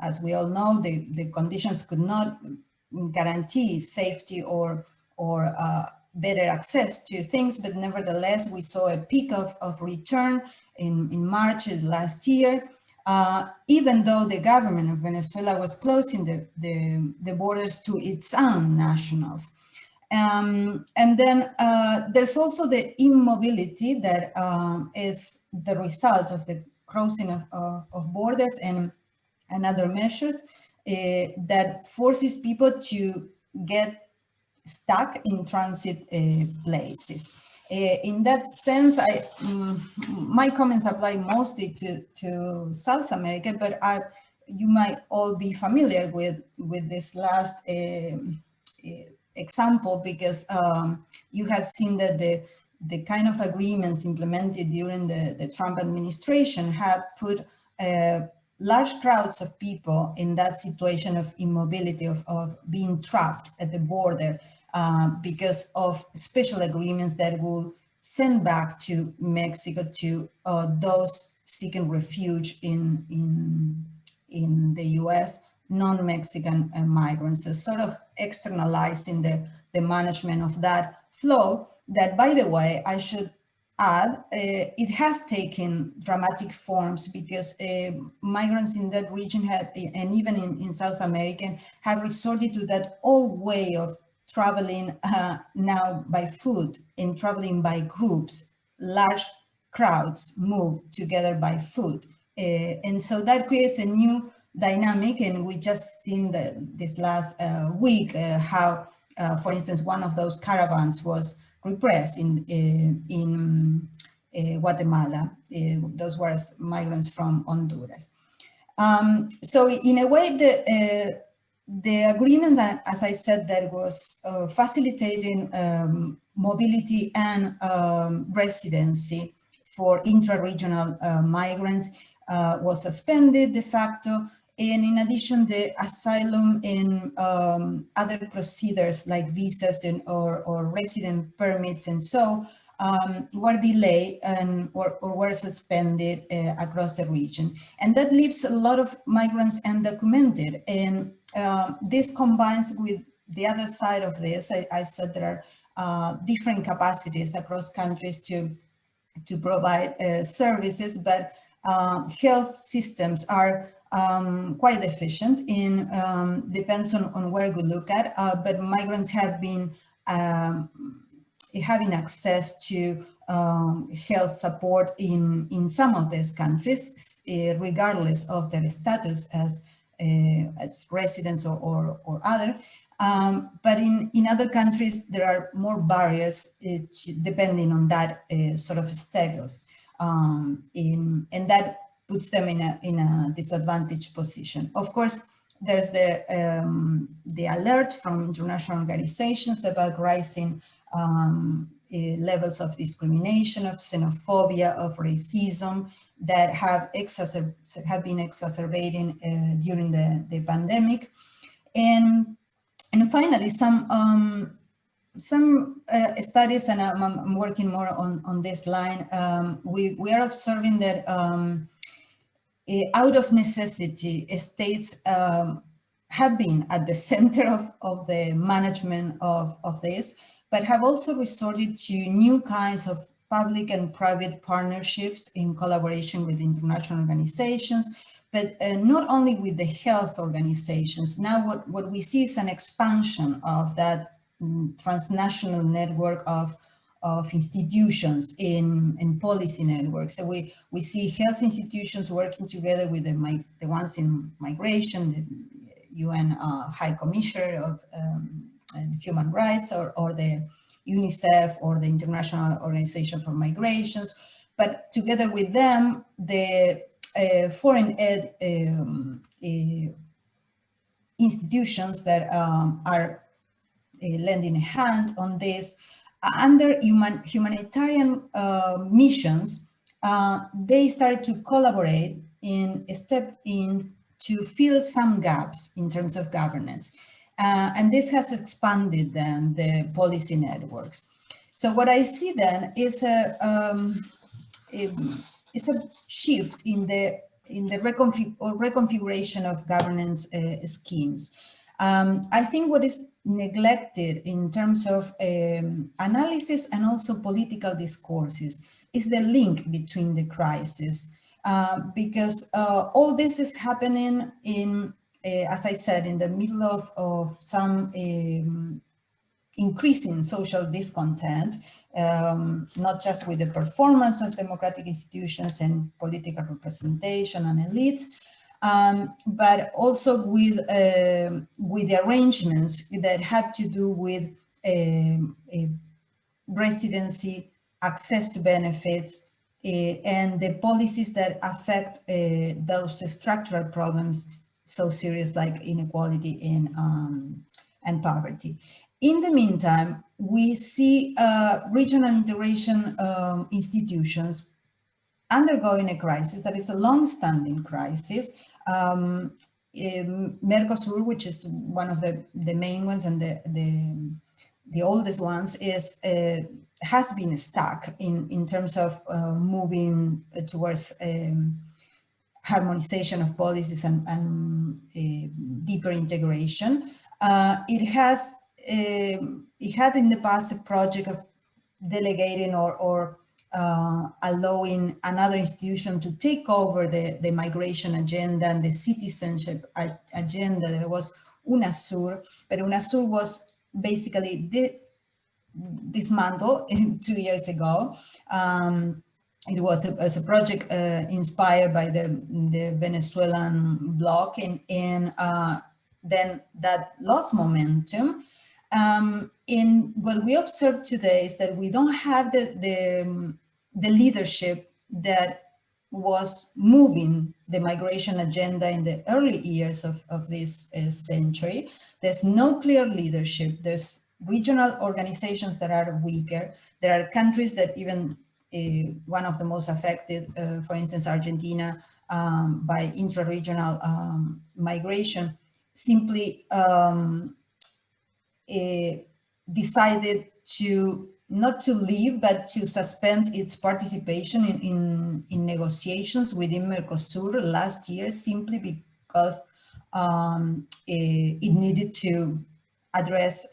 as we all know, the conditions could not guarantee safety or better access to things, but nevertheless, we saw a peak of return in March last year. Even though the government of Venezuela was closing the borders to its own nationals. And then there's also the immobility that is the result of the closing of borders and other measures that forces people to get stuck in transit places. In that sense, my comments apply mostly to South America, but you might all be familiar with this last example, because you have seen that the kind of agreements implemented during the Trump administration have put large crowds of people in that situation of immobility, of being trapped at the border because of special agreements that will send back to Mexico to those seeking refuge in the US, non-Mexican migrants, so sort of externalizing the management of that flow that, by the way, I should add, it has taken dramatic forms because migrants in that region have, and even in South America, have resorted to that old way of traveling now by foot and traveling by groups. Large crowds move together by foot. And so that creates a new dynamic, and we just seen this last week how, for instance, one of those caravans was repressed in Guatemala. Those were migrants from Honduras. So in a way, the agreement that, as I said, that was facilitating mobility and residency for intra-regional migrants was suspended de facto. And in addition, the asylum and other procedures like visas or resident permits and so were delayed or were suspended across the region. And that leaves a lot of migrants undocumented. And this combines with the other side of this. I said there are different capacities across countries to provide services, but health systems are quite efficient in depends on where we look at, but migrants have been having access to health support in some of these countries, regardless of their status as residents or other. But in other countries, there are more barriers depending on that sort of status. And that puts them in a disadvantaged position. Of course, there's the alert from international organizations about rising levels of discrimination, of xenophobia, of racism that have been exacerbating during the pandemic. And finally, some studies, and I'm working more on this line, we are observing that out of necessity, states have been at the center of the management of this, but have also resorted to new kinds of public and private partnerships in collaboration with international organizations, but not only with the health organizations. Now what we see is an expansion of that transnational network of institutions in policy networks. So we see health institutions working together with the ones in migration, the UN High Commissioner of Human Rights, or the UNICEF, or the International Organization for Migrations. But together with them, the foreign aid institutions that are lending a hand on this, under humanitarian missions, they started to collaborate step in to fill some gaps in terms of governance. And this has expanded then the policy networks. So what I see then is a shift in the reconfiguration of governance schemes. I think what is neglected in terms of analysis and also political discourses is the link between the crises, because all this is happening in, as I said, in the middle of some increasing social discontent, not just with the performance of democratic institutions and political representation and elites, but also with the arrangements that have to do with residency, access to benefits, and the policies that affect those structural problems so serious like inequality and poverty. In the meantime, we see regional integration institutions undergoing a crisis that is a long-standing crisis. Mercosur, which is one of the main ones and the oldest ones, has been stuck in terms of moving towards harmonization of policies and deeper integration. It had in the past a project of delegating or allowing another institution to take over the migration agenda and the citizenship agenda. There was UNASUR, but UNASUR was basically dismantled 2 years ago. It was a project inspired by the Venezuelan bloc, and then that lost momentum. And what we observe today is that we don't have the leadership that was moving the migration agenda in the early years of this century. There's no clear leadership. There's regional organizations that are weaker. There are countries that even one of the most affected, for instance, Argentina, by intra-regional migration, simply decided to not to leave, but to suspend its participation in negotiations within Mercosur last year, simply because it needed to address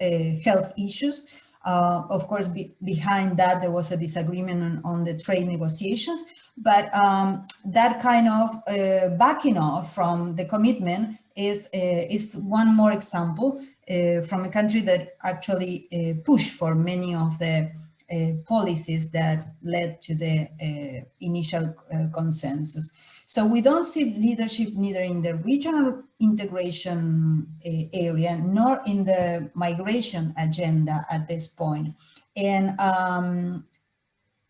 health issues. Of course, behind that, there was a disagreement on the trade negotiations, but that kind of backing off from the commitment is one more example from a country that actually pushed for many of the policies that led to the initial consensus. So we don't see leadership neither in the regional integration area nor in the migration agenda at this point. And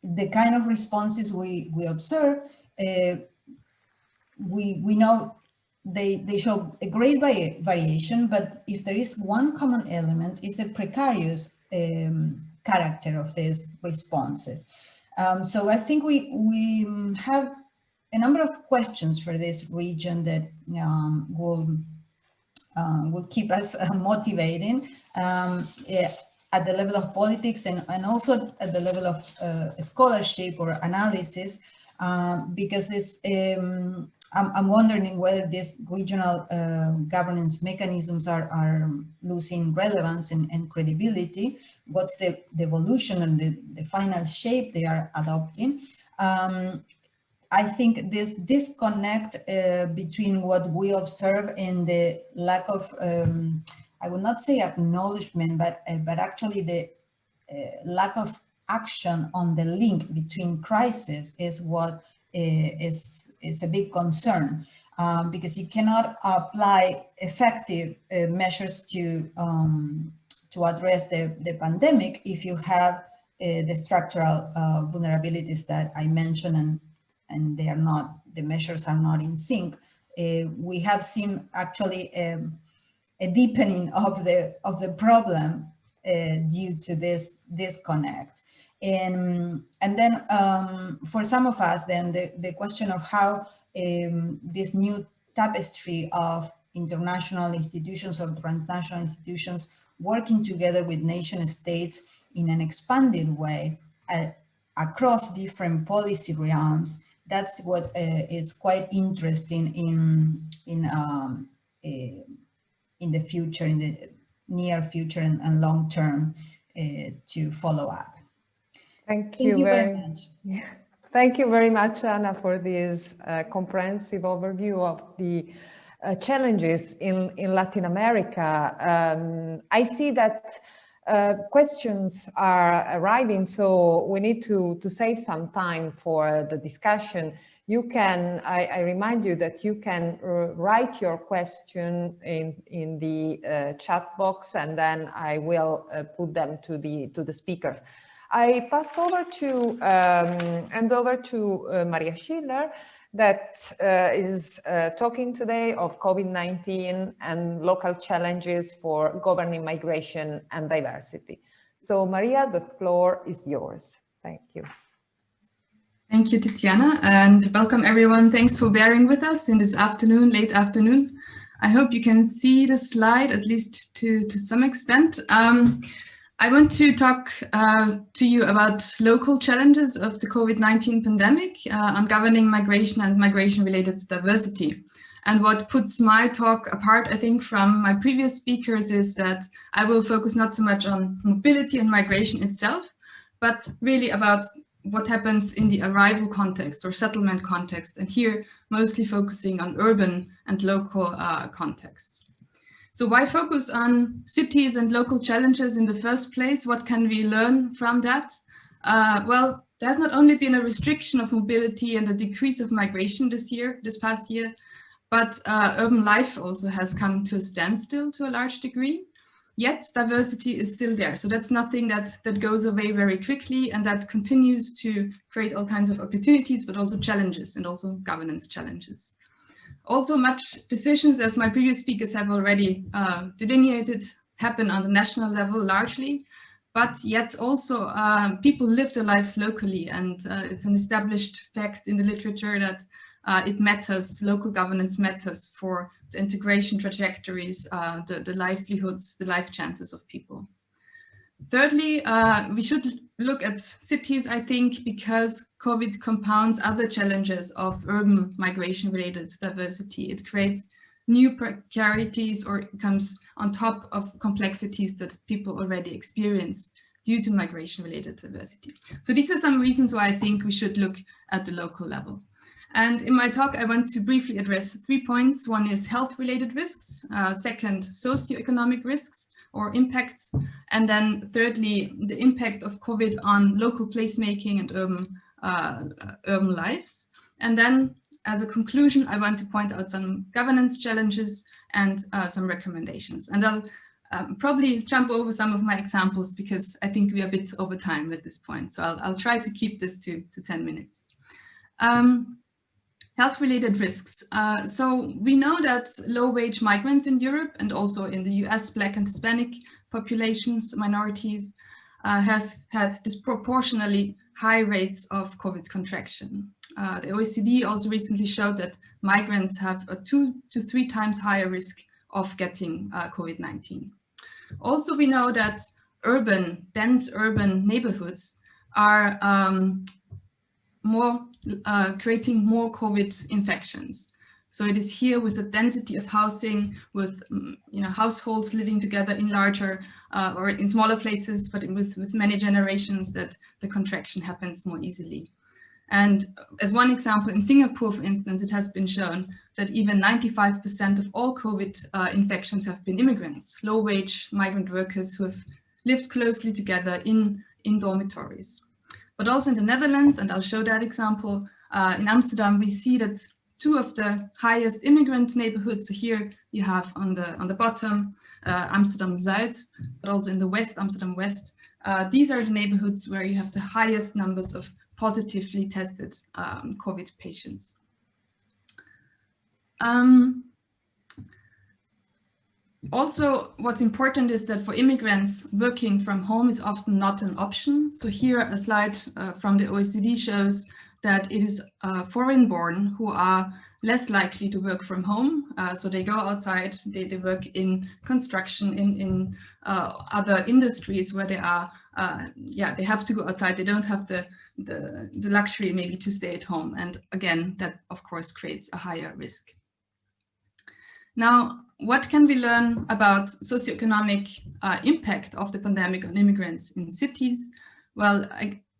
the kind of responses we observe, we know they show a great variation, but if there is one common element, it's the precarious character of these responses. So I think we have a number of questions for this region that will keep us motivating at the level of politics and also at the level of scholarship or analysis, because it's, I'm wondering whether these regional governance mechanisms are losing relevance and credibility. What's the evolution and the final shape they are adopting? I think this disconnect between what we observe and the lack of, I would not say acknowledgement, but actually the lack of action on the link between crises is what is a big concern, because you cannot apply effective measures to address the pandemic if you have the structural vulnerabilities that I mentioned and they are not, the measures are not in sync. We have seen actually a deepening of the problem due to this disconnect. And then for some of us, then the question of how this new tapestry of international institutions or transnational institutions working together with nation states in an expanded way across different policy realms, that's what is quite interesting in the future, in the near future and long term to follow up. Thank you very much. Thank you very much, Anna, for this comprehensive overview of the challenges in Latin America. I see that questions are arriving, so we need to save some time for the discussion. You can, I remind you that you can write your question in the chat box, and then I will put them to the speakers. I pass over to hand over to Maria Schiller, that is talking today of COVID-19 and local challenges for governing migration and diversity. So Maria, the floor is yours. Thank you. Thank you, Tiziana, and welcome everyone. Thanks for bearing with us in this afternoon, late afternoon. I hope you can see the slide, at least to some extent. I want to talk to you about local challenges of the COVID-19 pandemic on governing migration and migration-related diversity. And what puts my talk apart, I think, from my previous speakers is that I will focus not so much on mobility and migration itself, but really about what happens in the arrival context or settlement context, and here mostly focusing on urban and local contexts. So why focus on cities and local challenges in the first place? What can we learn from that? Well, there's not only been a restriction of mobility and a decrease of migration this past year, but urban life also has come to a standstill to a large degree. Yet diversity is still there. So that's nothing that goes away very quickly, and that continues to create all kinds of opportunities, but also challenges and also governance challenges. Also, much decisions, as my previous speakers have already delineated, happen on the national level largely, but yet also people live their lives locally, and it's an established fact in the literature that it matters, local governance matters for the integration trajectories, the livelihoods, the life chances of people. Thirdly, we should look at cities, I think, because COVID compounds other challenges of urban migration-related diversity. It creates new precarities or comes on top of complexities that people already experience due to migration-related diversity. So these are some reasons why I think we should look at the local level. And in my talk, I want to briefly address 3 points. One is health-related risks, second, socioeconomic risks or impacts, and then thirdly, the impact of COVID on local placemaking and urban lives. And then, as a conclusion, I want to point out some governance challenges and some recommendations. And I'll probably jump over some of my examples because I think we're a bit over time at this point. So I'll try to keep this to 10 minutes. Health-related risks. So we know that low-wage migrants in Europe and also in the US, Black and Hispanic populations, minorities, have had disproportionately high rates of COVID contraction. The OECD also recently showed that migrants have a 2 to 3 times higher risk of getting COVID-19. Also, we know that dense urban neighborhoods are creating more COVID infections. So it is here with the density of housing, with households living together in larger or in smaller places, but with many generations, that the contraction happens more easily. And as one example, in Singapore, for instance, it has been shown that even 95% of all COVID infections have been immigrants, low-wage migrant workers who have lived closely together in dormitories. But also in the Netherlands, and I'll show that example, in Amsterdam, we see that 2 of the highest immigrant neighborhoods. So here you have on the bottom, Amsterdam Zuid, but also in the west, Amsterdam West. These are the neighborhoods where you have the highest numbers of positively tested COVID patients. Also, what's important is that for immigrants, working from home is often not an option. So here a slide from the OECD shows that it is foreign-born who are less likely to work from home. So they go outside, they work in construction, in other industries where they are, they have to go outside. They don't have the luxury maybe to stay at home. And again, that of course creates a higher risk. Now, what can we learn about socioeconomic impact of the pandemic on immigrants in cities? Well,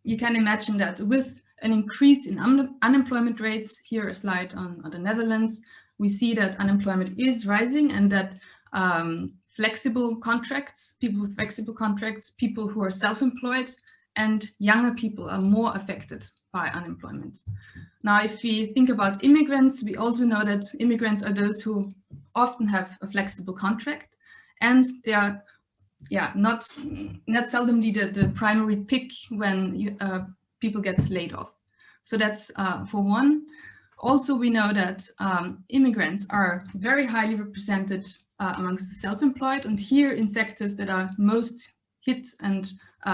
you can imagine that with an increase in unemployment rates, here a slide on the Netherlands, we see that unemployment is rising and that flexible contracts, people with flexible contracts, people who are self-employed and younger people are more affected by unemployment. Now, if we think about immigrants, we also know that immigrants are those who often have a flexible contract, and they are not seldomly the primary pick when people get laid off. So that's for one. Also, we know that immigrants are very highly represented amongst the self-employed, and here in sectors that are most hit and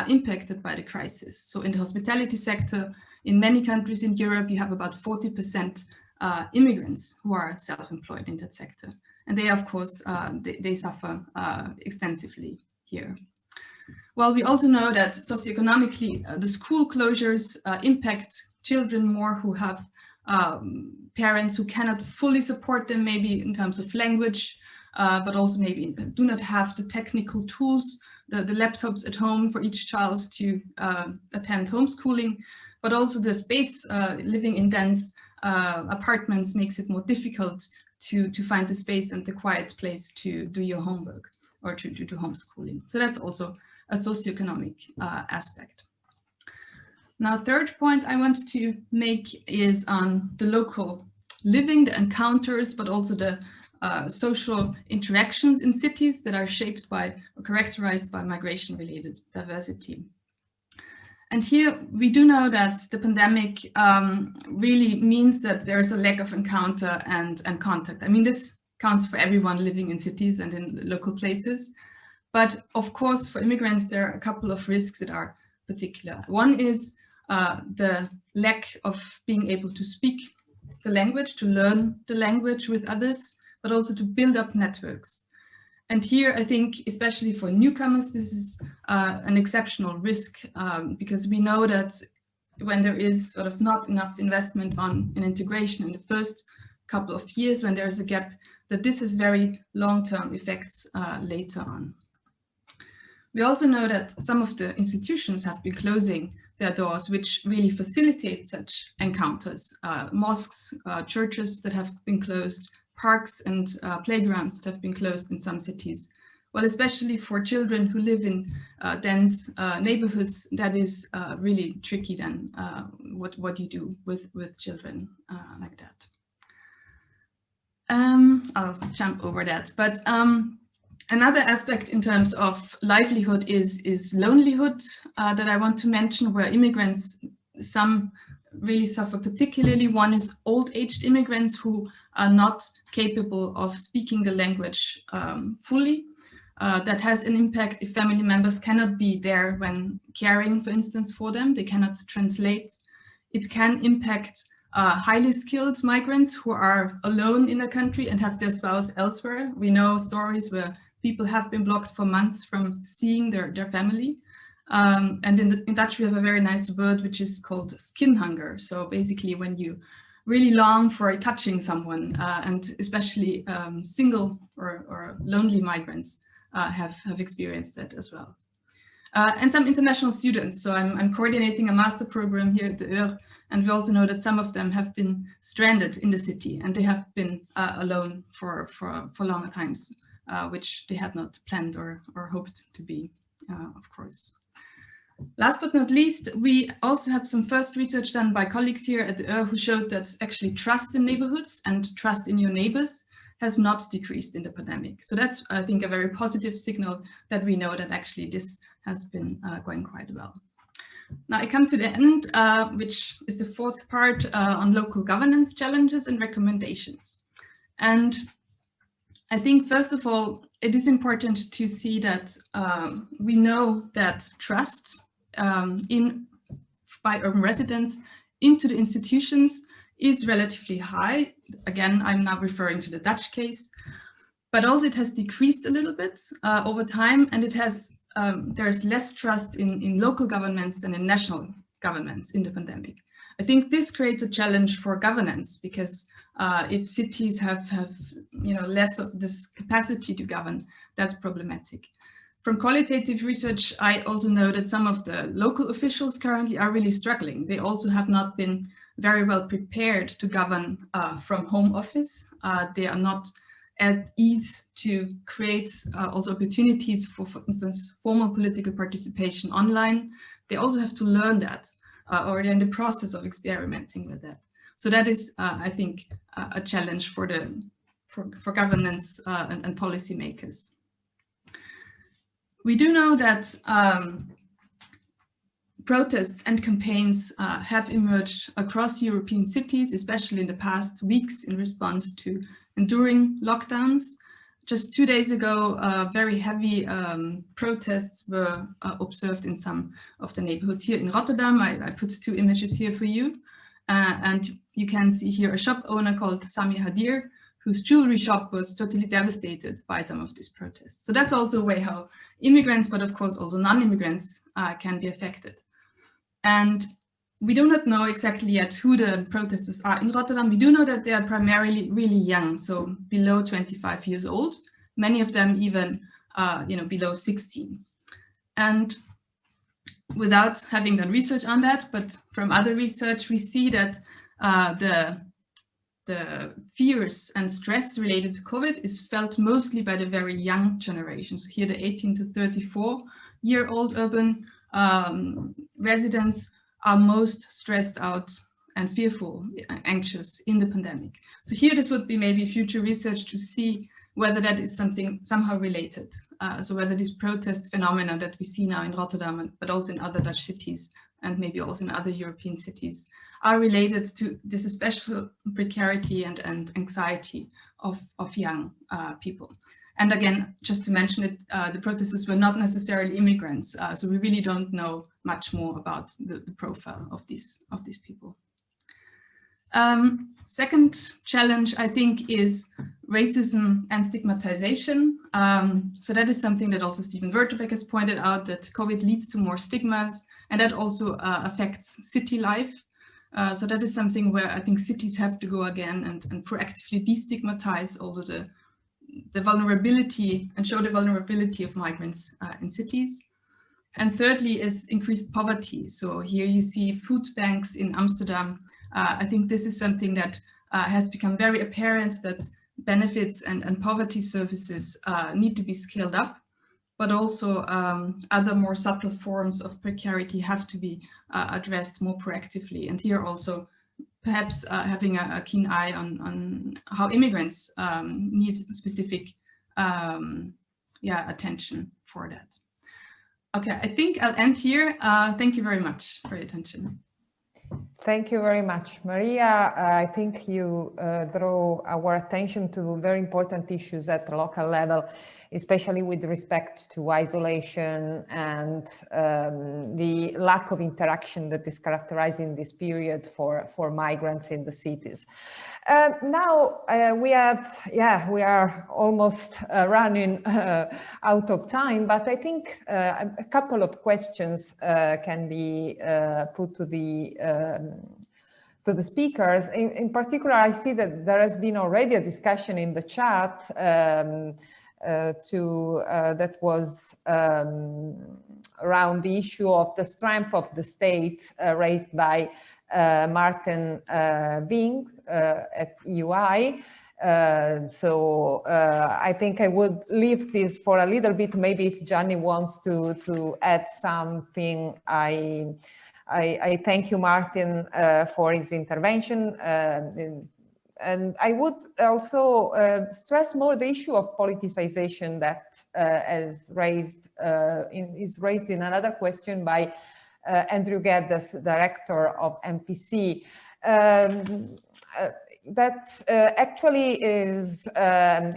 impacted by the crisis. So in the hospitality sector, in many countries in Europe, you have about 40% immigrants who are self-employed in that sector. And they, of course, they suffer extensively here. Well, we also know that socioeconomically, the school closures impact children more who have parents who cannot fully support them, maybe in terms of language, but also maybe do not have the technical tools, the laptops at home for each child to attend homeschooling, but also the space. Living in dense apartments makes it more difficult to find the space and the quiet place to do your homework or to do homeschooling. So that's also a socioeconomic aspect. Now, third point I want to make is on the local living, the encounters, but also the social interactions in cities that are shaped by or characterized by migration-related diversity. And here we do know that the pandemic really means that there's a lack of encounter and contact. I mean, this counts for everyone living in cities and in local places. But of course, for immigrants, there are a couple of risks that are particular. One is the lack of being able to speak the language, to learn the language with others, but also to build up networks. And here, I think, especially for newcomers, this is an exceptional risk because we know that when there is sort of not enough investment on an integration in the first couple of years, when there's a gap, that this has very long-term effects later on. We also know that some of the institutions have been closing their doors, which really facilitate such encounters. Mosques, churches that have been closed, parks and playgrounds that have been closed in some cities. Well, especially for children who live in dense neighborhoods, that is really tricky then, what you do with children like that. I'll jump over that, but another aspect in terms of livelihood is lonelyhood that I want to mention, where immigrants, some really suffer particularly. One is old-aged immigrants who are not capable of speaking the language fully. That has an impact if family members cannot be there when caring, for instance, for them. They cannot translate. It can impact highly skilled migrants who are alone in a country and have their spouse elsewhere. We know stories where people have been blocked for months from seeing their family. And in Dutch, we have a very nice word which is called skin hunger. So basically when you really long for touching someone, and especially single or lonely migrants have experienced that as well. And some international students. So I'm coordinating a master program here at the UR, and we also know that some of them have been stranded in the city and they have been alone for longer times, which they had not planned or hoped to be, of course. Last but not least, we also have some first research done by colleagues here at the UR who showed that actually trust in neighborhoods and trust in your neighbors has not decreased in the pandemic. So that's, I think, a very positive signal that we know that actually this has been going quite well. Now I come to the end, which is the fourth part on local governance challenges and recommendations. And I think, first of all, it is important to see that we know that trust by urban residents into the institutions is relatively high. Again, I'm now referring to the Dutch case, but also it has decreased a little bit over time, and it has there's less trust in local governments than in national governments in the pandemic. I think this creates a challenge for governance because if cities have less of this capacity to govern, that's problematic. From qualitative research, I also know that some of the local officials currently are really struggling. They also have not been very well prepared to govern from home office. They are not at ease to create also opportunities for instance, formal political participation online. They also have to learn that, or they're in the process of experimenting with that. So that is, I think, a challenge for governance and policymakers. We do know that protests and campaigns have emerged across European cities, especially in the past weeks in response to enduring lockdowns. just 2 days ago, very heavy protests were observed in some of the neighborhoods here in Rotterdam. I put 2 images here for you. And you can see here a shop owner called Sami Hadir, whose jewelry shop was totally devastated by some of these protests. So that's also a way how immigrants, but of course also non-immigrants, can be affected. And we do not know exactly yet who the protesters are in Rotterdam. We do know that they are primarily really young, so below 25 years old, many of them even below 16. And without having done research on that, but from other research, we see that the fears and stress related to COVID is felt mostly by the very young generation. So here the 18 to 34-year-old urban residents are most stressed out and fearful, anxious in the pandemic. So here this would be maybe future research to see whether that is something somehow related. So whether this protest phenomena that we see now in Rotterdam, but also in other Dutch cities and maybe also in other European cities, are related to this special precarity and anxiety of young people. And again, just to mention it, the protesters were not necessarily immigrants, so we really don't know much more about the profile of these people. Second challenge, I think, is racism and stigmatization. So that is something that also Steven Wertebeck has pointed out, that COVID leads to more stigmas, and that also affects city life. So that is something where I think cities have to go again and proactively destigmatize also the vulnerability and show the vulnerability of migrants in cities. And thirdly is increased poverty. So here you see food banks in Amsterdam. I think this is something that has become very apparent, that benefits and poverty services need to be scaled up, but also other more subtle forms of precarity have to be addressed more proactively. And here also perhaps having a keen eye on how immigrants need specific attention for that. Okay, I think I'll end here. Thank you very much for your attention. Thank you very much, Maria. I think you draw our attention to very important issues at the local level, especially with respect to isolation and the lack of interaction that is characterizing this period for migrants in the cities. Now we are almost running out of time, but I think a couple of questions can be put to the speakers. In particular, I see that there has been already a discussion in the chat that was around the issue of the strength of the state raised by Martin Vink at UI. I think I would leave this for a little bit. Maybe if Gianni wants to add something, I thank you, Martin, for his intervention. And I would also stress more the issue of politicization that is raised in another question by Andrew Geddes, director of MPC. That actually is,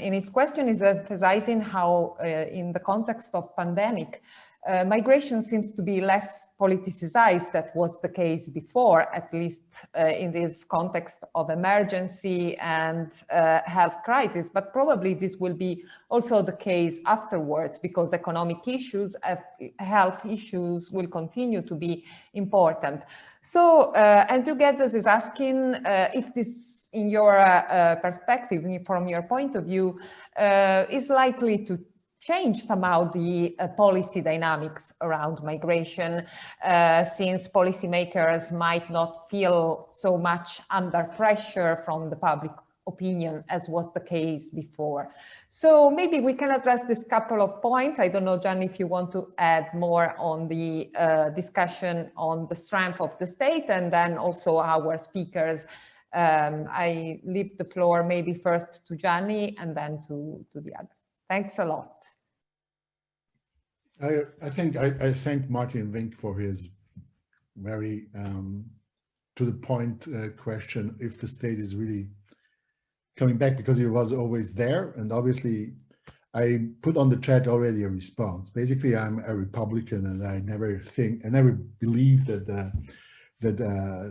in his question, is emphasizing how in the context of pandemic, migration seems to be less politicized than was the case before, at least in this context of emergency and health crisis. But probably this will be also the case afterwards, because economic issues, health issues will continue to be important. So Andrew Geddes is asking if this, in your perspective, from your point of view, is likely to change somehow the policy dynamics around migration, since policymakers might not feel so much under pressure from the public opinion as was the case before. So maybe we can address this couple of points. I don't know, Gianni, if you want to add more on the discussion on the strength of the state, and then also our speakers. I leave the floor maybe first to Gianni and then to the others. Thanks a lot. I thank Martin Vink for his very to the point question if the state is really coming back, because it was always there, and obviously I put on the chat already a response. Basically, I'm a Republican, and I never believe that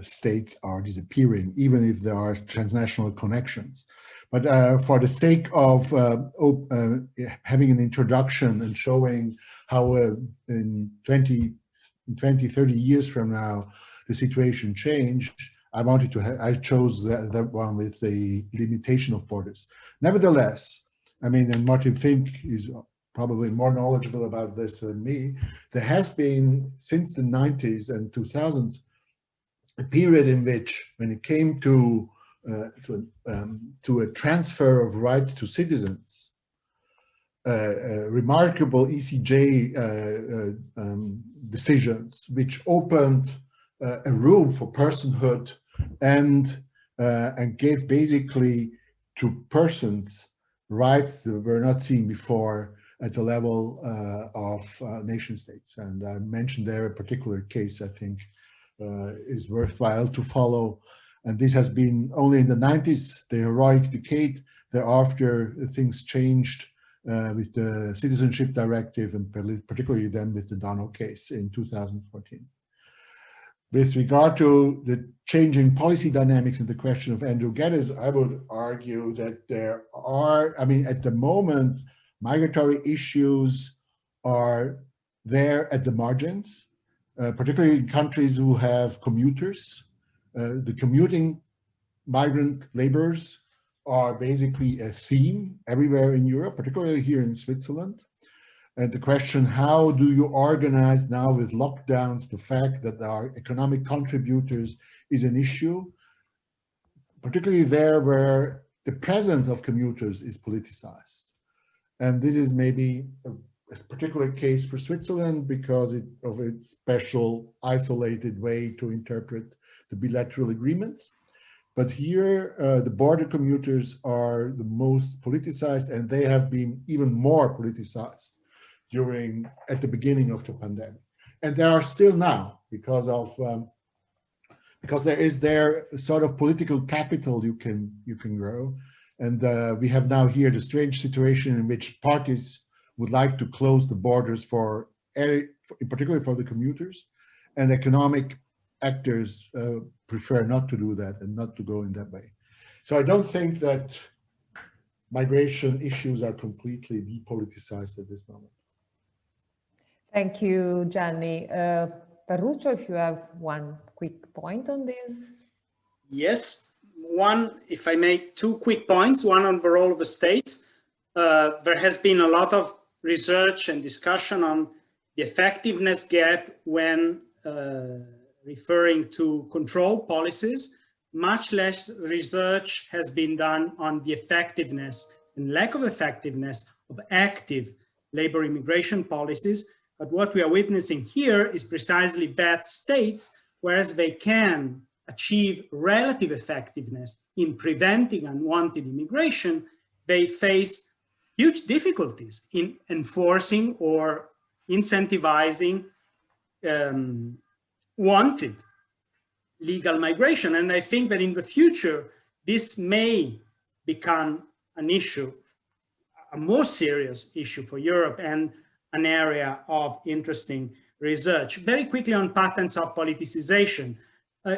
states are disappearing, even if there are transnational connections. But for the sake of having an introduction and showing how in 20, 30 years from now, the situation changed, I chose that one with the limitation of borders. Nevertheless, I mean, and Martin Fink is probably more knowledgeable about this than me, there has been, since the 90s and 2000s, a period in which, when it came to a transfer of rights to citizens, remarkable ECJ decisions, which opened a room for personhood and gave basically to persons rights that were not seen before at the level of nation states. And I mentioned there a particular case I think is worthwhile to follow. And this has been only in the 90s, the heroic decade. Thereafter, things changed with the Citizenship Directive, and particularly then with the Dano case in 2014. With regard to the changing policy dynamics and the question of Andrew Geddes, I would argue that there are, I mean, at the moment, migratory issues are there at the margins, particularly in countries who have commuters. The commuting migrant laborers are basically a theme everywhere in Europe, particularly here in Switzerland. And the question, how do you organize now with lockdowns the fact that our economic contributors is an issue, particularly there where the presence of commuters is politicized. And this is maybe a particular case for Switzerland because of its special isolated way to interpret the bilateral agreements. But here, the border commuters are the most politicized, and they have been even more politicized at the beginning of the pandemic. And they are still now because there is their sort of political capital you can grow. And we have now here the strange situation in which parties would like to close the borders particularly for the commuters, and economic actors prefer not to do that and not to go in that way. So I don't think that migration issues are completely depoliticized at this moment. Thank you, Gianni. Ferruccio, if you have one quick point on this. Yes, if I make two quick points, one on the role of the state. There has been a lot of research and discussion on the effectiveness gap when referring to control policies. Much less research has been done on the effectiveness and lack of effectiveness of active labor immigration policies. But what we are witnessing here is precisely that states, whereas they can achieve relative effectiveness in preventing unwanted immigration, they face huge difficulties in enforcing or incentivizing wanted legal migration. And I think that in the future, this may become an issue, a more serious issue for Europe and an area of interesting research. Very quickly on patterns of politicization.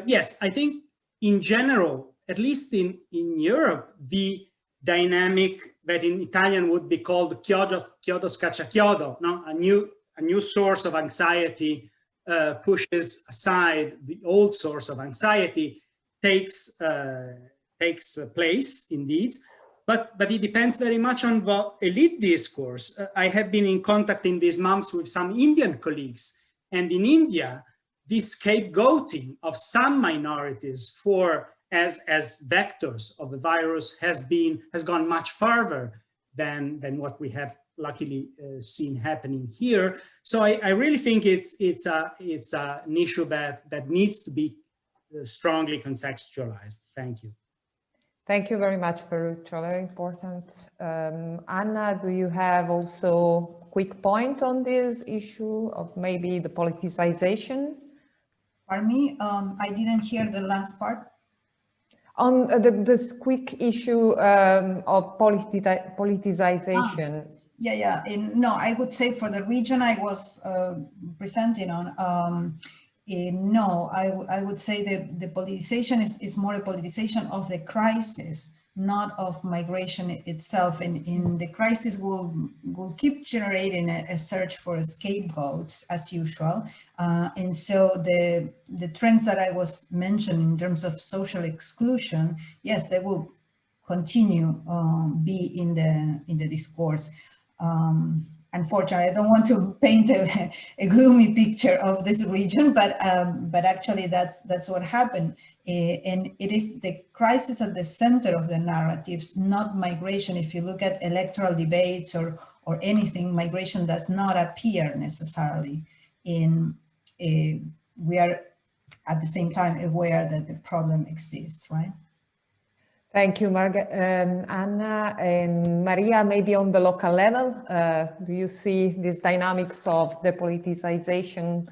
Yes, I think in general, at least in Europe, the dynamic that in Italian would be called chiodo scacciachiodo, no? a new source of anxiety pushes aside the old source of anxiety, takes place indeed. But it depends very much on the elite discourse. I have been in contact in these months with some Indian colleagues, and in India, this scapegoating of some minorities as vectors of the virus has gone much further than what we have luckily seen happening here. So I really think it's an issue that needs to be strongly contextualized. Thank you. Thank you very much, Ferruccio. Very important. Anna, do you have also a quick point on this issue of maybe the politicization? Pardon me, I didn't hear the last part. On this quick issue of politicization. Yeah. No, I would say for the region I was presenting on, no, I would say the politicization is more a politicization of the crisis, not of migration itself. And in the crisis, will keep generating a search for scapegoats as usual. And so the trends that I was mentioning in terms of social exclusion, yes, they will continue be in the discourse. Unfortunately, I don't want to paint a gloomy picture of this region, but actually that's what happened. And it is the crisis at the center of the narratives, not migration. If you look at electoral debates or anything, migration does not appear necessarily in we are at the same time aware that the problem exists, right? Thank you, Anna. And Maria, maybe on the local level, do you see these dynamics of the politicization?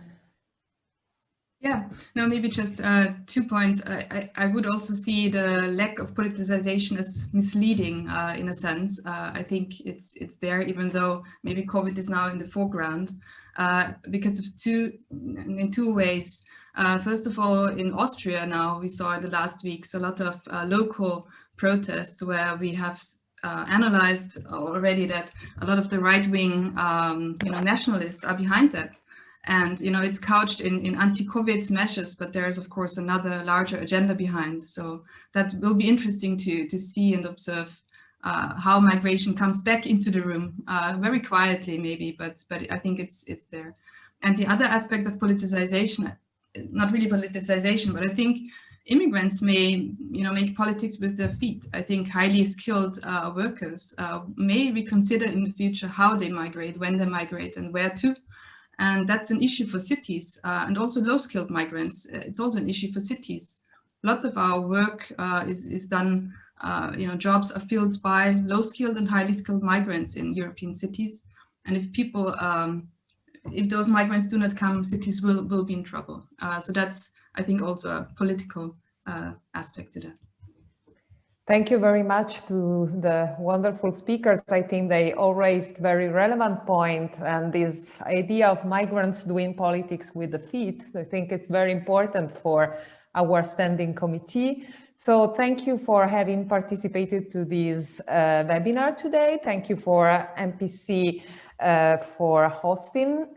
Yeah, no, maybe just 2 points. I would also see the lack of politicization as misleading in a sense. I think it's there, even though maybe COVID is now in the foreground, because of in two ways. First of all, in Austria now, we saw in the last weeks a lot of local protests where we have analyzed already that a lot of the right-wing nationalists are behind that. And it's couched in anti-COVID measures, but there is of course another larger agenda behind. So that will be interesting to see and observe how migration comes back into the room, very quietly maybe, but I think it's there. And the other aspect of politicization, not really politicization, but I think immigrants may make politics with their feet. I think highly skilled workers may reconsider in the future how they migrate, when they migrate, and where to. And that's an issue for cities and also low-skilled migrants. It's also an issue for cities. Lots of our work is done, jobs are filled by low-skilled and highly skilled migrants in European cities. And if people, if those migrants do not come, cities will be in trouble. So that's, I think, also a political aspect to that. Thank you very much to the wonderful speakers. I think they all raised very relevant point, and this idea of migrants doing politics with the feet, I think it's very important for our standing committee. So thank you for having participated to this webinar today. Thank you for MPC for hosting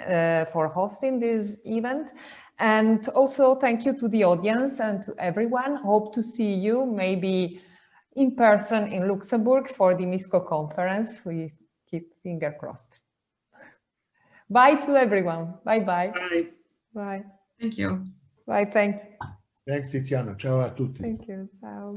this event. And also thank you to the audience and to everyone. Hope to see you maybe in person in Luxembourg for the Imiscoe conference. We keep finger crossed. Bye to everyone. Bye-bye. Bye. Bye. Thank you. Bye, thanks. Thanks, Tiziana. Ciao a tutti. Thank you. Ciao.